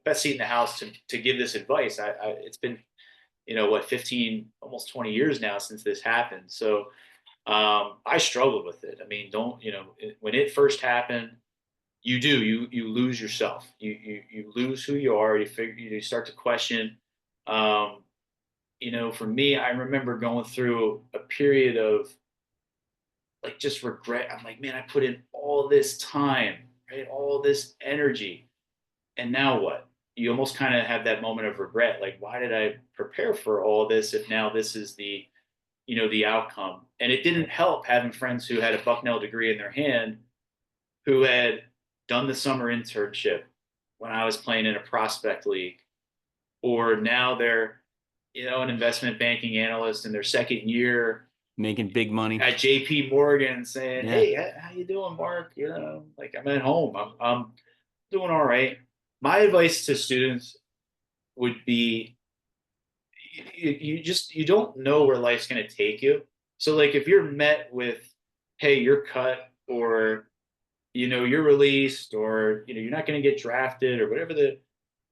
best seat in the house to give this advice. It's been, what, 15, almost 20 years now since this happened. So I struggled with it. I mean, don't, when it first happened, you lose yourself. You lose who you are. You start to question. Um, for me, I remember going through a period of like just regret. I'm like, man, I put in all this time, right? All this energy, and now what? You almost kind of have that moment of regret. Like, why did I prepare for all this if now this is the outcome? And it didn't help having friends who had a Bucknell degree in their hand, who had done the summer internship when I was playing in a prospect league, or now they're, an investment banking analyst in their second year Making big money. at JP Morgan saying, Yeah. "Hey, how you doing, Mark? Like I'm at home. I'm doing all right." My advice to students would be you don't know where life's going to take you. So like if you're met with, "Hey, you're cut," or you're released, or you're not going to get drafted, or whatever, the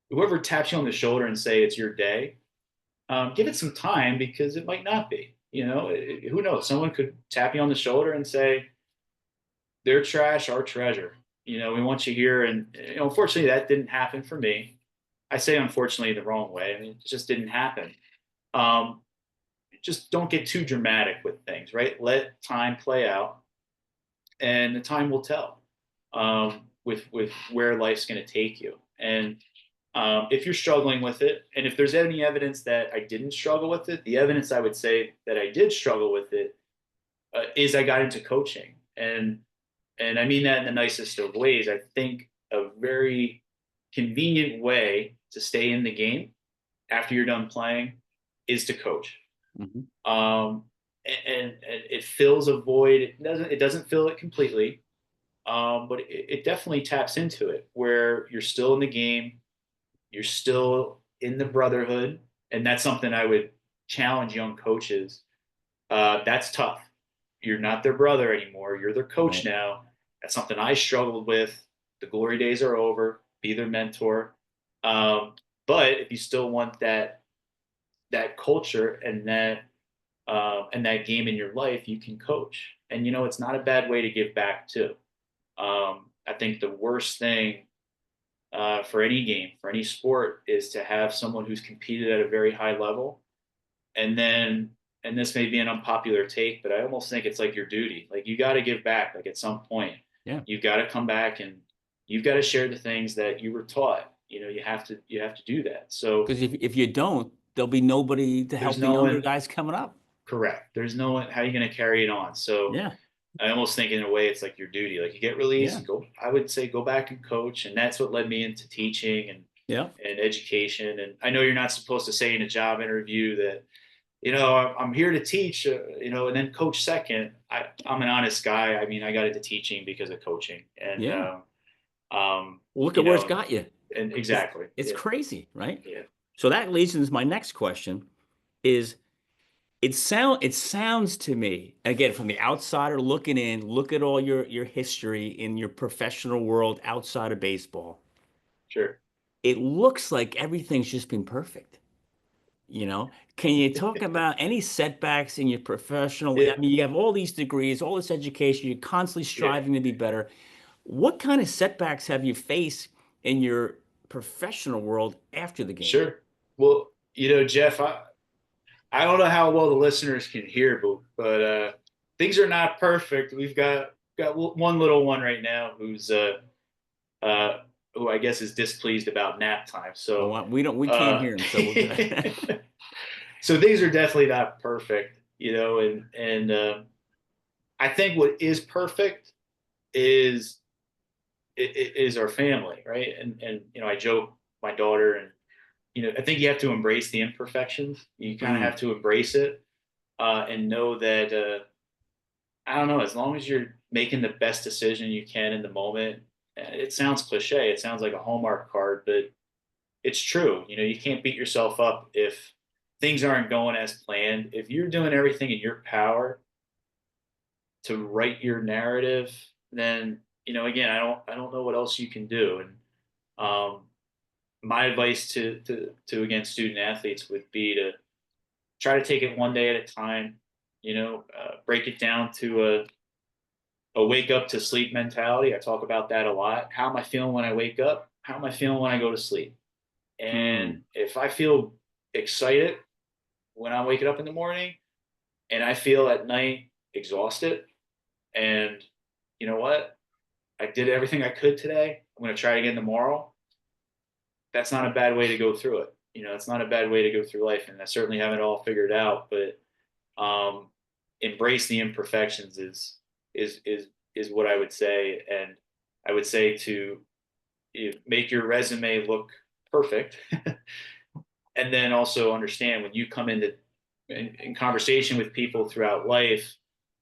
whoever taps you on the shoulder and say it's your day, give it some time, because it might not be. Who knows? Someone could tap you on the shoulder and say, "They're trash, our treasure. We want you here." And unfortunately, that didn't happen for me. I say unfortunately the wrong way. I mean, it just didn't happen. Um, just don't get too dramatic with things, right? Let time play out, and the time will tell, with where life's going to take you. And if you're struggling with it, and if there's any evidence that I didn't struggle with it, the evidence I would say that I did struggle with it is I got into coaching, and I mean that in the nicest of ways. I think a very convenient way to stay in the game after you're done playing is to coach. Mhm. And it fills a void. It doesn't fill it completely, but it definitely taps into it where you're still in the game, you're still in the brotherhood, and that's something I would challenge young coaches. That's tough. You're not their brother anymore. You're their coach Right. now. That's something I struggled with. The glory days are over. Be their mentor. Um, but if you still want that culture and that game in your life, you can coach. And it's not a bad way to give back too. I think the worst thing for any game, for any sport, is to have someone who's competed at a very high level, and then, and this may be an unpopular take, but I almost think it's like your duty. Like you got to give back. Like at some point, Yeah. you've got to come back and you've got to share the things that you were taught. You have to do that. So Because if you don't, there'll be nobody to there's help the no younger one. guys coming up. Correct. There's no one. How are you going to carry it on? So Yeah. I almost think in a way it's like your duty. Like you get released, Yeah. go. I would say go back and coach, and that's what led me into teaching Yeah. and education. And I know you're not supposed to say in a job interview that I'm here to teach, and then coach second. I'm an honest guy. I mean, I got into teaching because of coaching, and Yeah. um, Well, look you at where it's know, got you. and It's exactly, it's yeah, crazy, right? yeah, So that leads into my next question is it sounds to me, again, from the outsider looking in, look at all your history in your professional world outside of baseball. sure, It looks like everything's just been perfect. You know, can you talk about any setbacks in your professional? yeah, I mean, you have all these degrees, all this education, you're constantly yeah, striving to be better. What kind of setbacks have you faced in your professional world after the game? sure. Well, Jeff, I don't know how well the listeners can hear, but things are not perfect. We've got one little one right now uh, who I guess is displeased about nap time. Oh, So we can't uh, hear him, so we're good. so things are definitely not perfect, and I think what is perfect is is our family, right? And I joke my daughter, and I think you have to embrace the imperfections. You kind of Mm, have to embrace it, and know that I don't know. As long as you're making the best decision you can in the moment, it sounds cliche. It sounds like a Hallmark card, but it's true. You can't beat yourself up if things aren't going as planned. If you're doing everything in your power to write your narrative, then again, I don't know what else you can do. And my advice to again student athletes would be to try to take it one day at a time. Break it down to a wake up to sleep mentality. I talk about that a lot. How am I feeling when I wake up? How am I feeling when I go to sleep? And Mm, if I feel excited when I'm waking up in the morning and I feel at night exhausted, and you know what? I did everything I could today. I'm going to try again tomorrow. That's not a bad way to go through it. It's not a bad way to go through life. And I certainly haven't it all figured out, but embrace the imperfections is what I would say. And I would say to make your resume look perfect, and then also understand when you come into in conversation with people throughout life,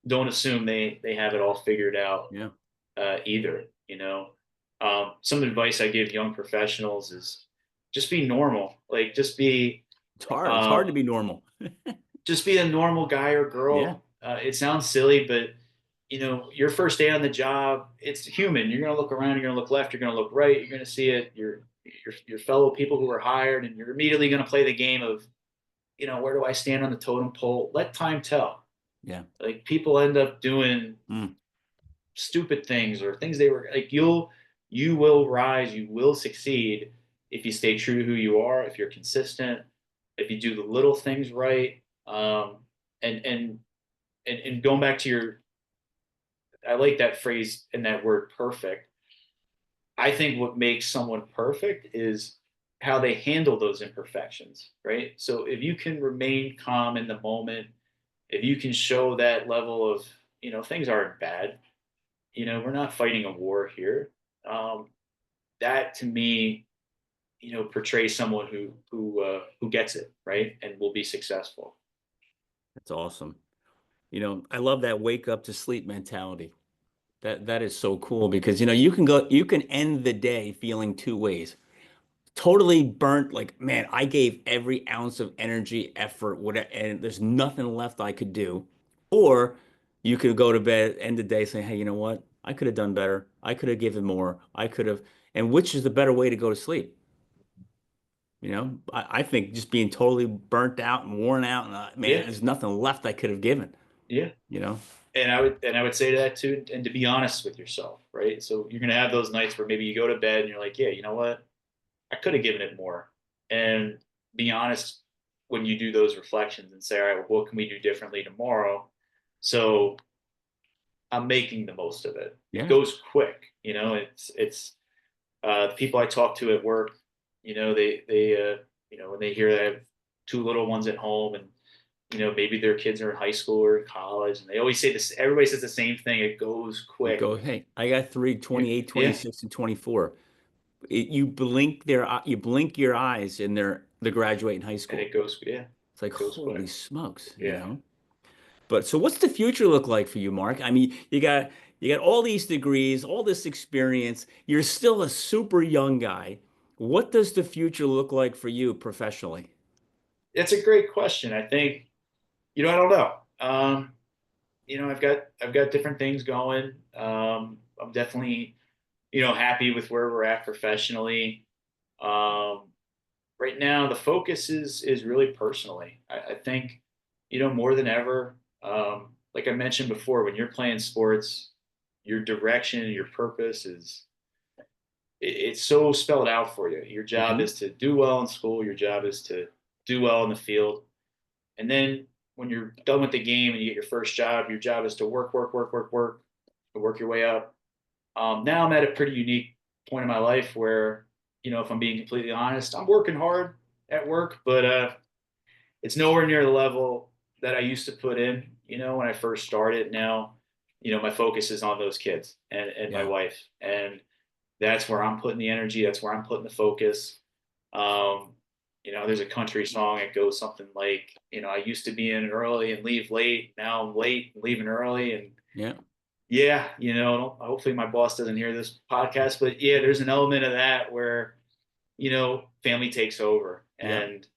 don't assume they have it all figured out yeah. either. Some advice I give young professionals is just be normal. Like It's hard. It's hard to um, be normal. just be a normal guy or Yeah. girl. It sounds silly, but your first day on the job, it's human. You're gonna look around, you're gonna look left, you're gonna look right, you're gonna see it. Your fellow people who are hired, and you're immediately gonna play the game of, where do I stand on the totem pole? Let time tell. Yeah. Like people end up doing Mm, stupid things or things they were like. You will rise, you will succeed if you stay true to who you are, if you're consistent, if you do the little things right. And going back to I like that phrase and that word perfect. I think what makes someone perfect is how they handle those imperfections, right? So if you can remain calm in the moment, if you can show that level of, things aren't bad, we're not fighting a war here. Um, that to me, portrays someone who gets it, right, and will be successful. that's awesome. I love that wake up to sleep mentality. That is so cool because you can end the day feeling two ways. Totally burnt, like, man, I gave every ounce of energy, effort, whatever, and there's nothing left I could do. Or you could go to bed, end the day saying, hey, you know what? I could have done better. I could have given more. I could have, and which is the better way to go to sleep? I think just being totally burnt out and worn out, and man, Yeah, there's nothing left I could have given, yeah. you know? And I would say that too, and to be honest with yourself, right? So you're gonna have those nights where maybe you go to bed and you're like, yeah, you know what? I could have given it more. And be honest when you do those reflections and say, all right, well, what can we do differently tomorrow? So I'm making the most of it. It Yeah. goes quick, it's the people I talk to at work, when they hear that I have two little ones at home, and maybe their kids are in high school or in college, and they always say this. Everybody says the same thing. It goes You quick. go, hey, I got three, 28, Yeah, 26, and 24. You blink your eyes and they're graduating high and school. it goes. Yeah, It's like, it goes holy quick. smokes. Yeah, But so what's the future look like for you, Mark? I mean, you got all these degrees, all this experience. You're still a super young guy. What does the future look like for you professionally? it's a great question. I think I don't know. I've got different things going. I'm definitely happy with where we're at professionally. Um, right now, the focus is really personally. I think more than ever. Like I mentioned before, when you're playing sports, your direction, your purpose it's so spelled out for you. Your job Hmm. is to do well in school. Your job is to do well in the field. And then when you're done with the game and you get your first job, your job is to work, work, work, work, work, and work your way up. Now I'm at a pretty unique point in my life where, if I'm being completely honest, I'm working hard at work, but it's nowhere near the level that I used to put in, when I first started. Now, my focus is on those kids and my Yeah. wife. And that's where I'm putting the energy. That's where I'm putting the focus. Um, there's a country song that goes something like, I used to be in early and leave late. Now I'm late and leaving early. And Yeah. yeah, hopefully my boss doesn't hear this podcast, but yeah, there's an element of that where, family takes over, Yeah. and,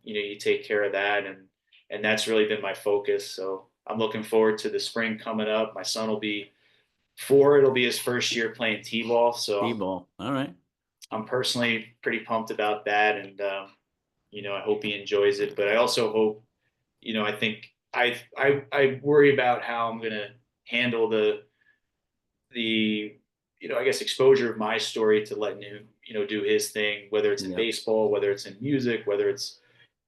you take care of that. And that's really been my focus. So I'm looking forward to the spring coming up. My son will be 4, it'll be his first year playing t-ball. So T-ball. All right. I'm personally pretty pumped about that. And, I hope he enjoys it, but I also hope, I think I worry about how I'm going to handle the, I guess exposure of my story to letting him, do his thing, whether it's in Yep. baseball, whether it's in music, whether it's,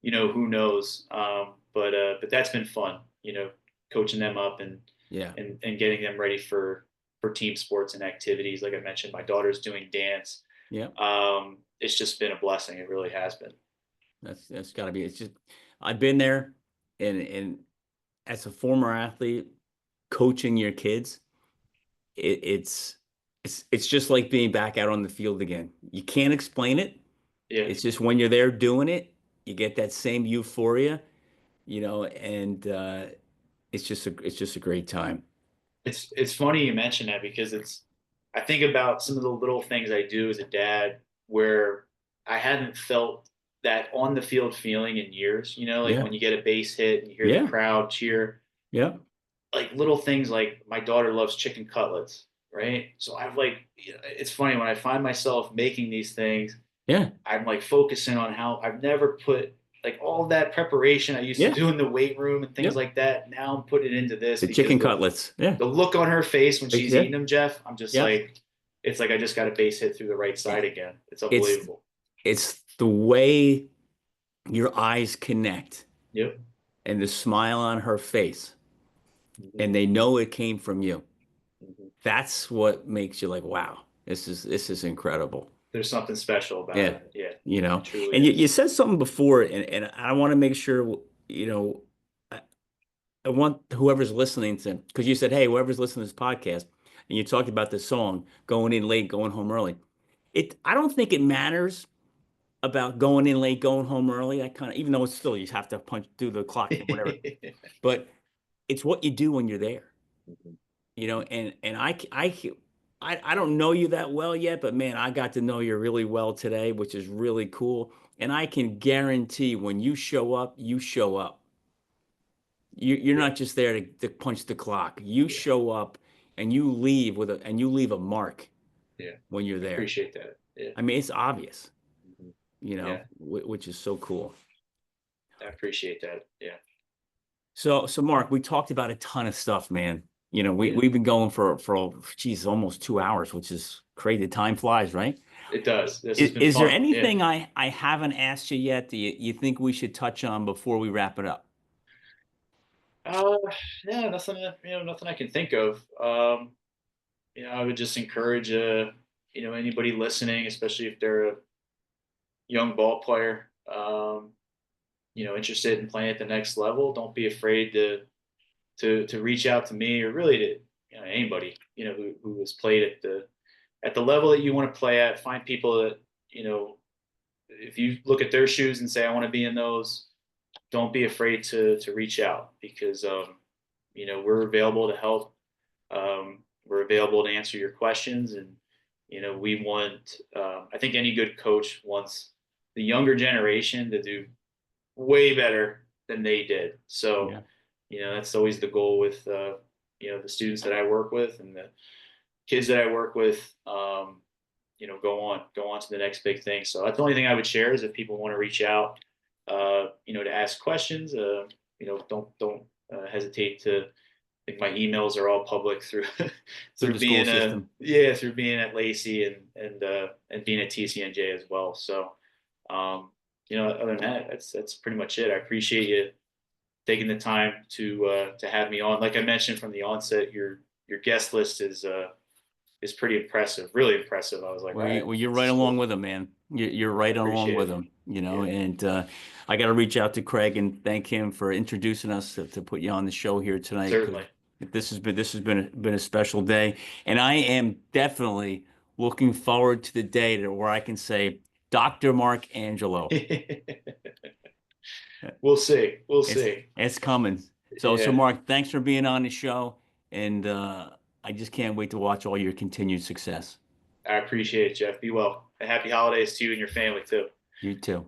who knows. But that's been fun, coaching them up and, Yeah. and getting them ready for team sports and activities. Like I mentioned, my daughter's doing dance. Yeah. It's just been a blessing. It really has been. That's got to be. It's just I've been there, and as a former athlete, coaching your kids, it's it's just like being back out on the field again. You can't explain it. Yeah. It's just when you're there doing it, you get that same euphoria, and it's just a great time. It's funny you mention that because I think about some of the little things I do as a dad where I hadn't felt that on the field feeling in years, like Yeah. when you get a base hit and you hear the Yeah. crowd cheer, Yeah. like little things like my daughter loves chicken cutlets, right? So I've like, it's funny when I find myself making these things, Yeah. I'm like focusing on how I've never put like all of that preparation I used to Yeah. do in the weight room and things Yep. like that. Now I'm putting it into this The because chicken cutlets. Yeah. the look on her face when she's Yeah. eating them, Jeff, I'm just Yeah. like, it's like I just got a base hit through the right Yeah. side again. It's It's unbelievable. it's the way your eyes connect Yep. and the smile on her face, Mm-hmm. and they know it came from you. Mm-hmm. That's what makes you like, wow, this is incredible. There's something special about Yeah. it. Yeah, You it know, truly and you is. said something before, and I want to make sure, you know, I, I want whoever's listening to, because you said, hey, whoever's listening to this podcast, and you talked about the song, going in late, going home early. I don't think it matters about going in late, going home early. I kind of, even though it's still, you have to punch through the clock and whatever, but it's what you do when you're there, and I don't know you that well yet, but man, I got to know you really well today, which is really cool. And I can guarantee when you show up, you show up. You're Yeah, not just there to punch the clock. You yeah, show up and you leave a mark yeah. when you're I there. appreciate that. Yeah. I mean, it's obvious, Mhm. Yeah, which is so cool. I appreciate that. Yeah. So Mark, we talked about a ton of stuff, man. Yeah, We've been going for geez, almost 2 hours, which is crazy. Time flies, right? it does. This has been Is there fun. Yeah. anything I haven't asked you yet that you think we should touch on before we wrap it up? Uh, yeah, nothing, nothing I can think of. I would just encourage, anybody listening, especially if they're a young ball player, interested in playing at the next level, don't be afraid to reach out to me or really to, anybody, who has played at the level that you want to play at. Find people that, if you look at their shoes and say, I want to be in those, don't be afraid to reach out because, we're available to help. We're available to answer your questions. And, we want, I think any good coach wants the younger generation to do way better than they did. So, Yeah. that's always the goal with, the students that I work with and the kids that I work with, go on to the next big thing. So that's the only thing I would share is if people want to reach out, to ask questions, don't hesitate to. I think my emails are all public through Through through the school being system. through being at Lacey and being at TCNJ as well. So, other than that, that's pretty much it. I appreciate you taking the time to have me on. Like I mentioned from the onset, your guest list is pretty impressive, really impressive. I was like, all right, Well, you're this right is along cool. with them, man. You're I right along appreciate with it. them, Yeah, and I got to reach out to Craig and thank him for introducing us to put you on the show here tonight because certainly. been a special day, and I am definitely looking forward to the day where I can say, Dr. Mark Angelo. We'll see. We'll It's see. it's coming. So Yeah, Mark, thanks for being on the show, and I just can't wait to watch all your continued success. I appreciate it, Jeff. Be well. And happy holidays to you and your family too. You too.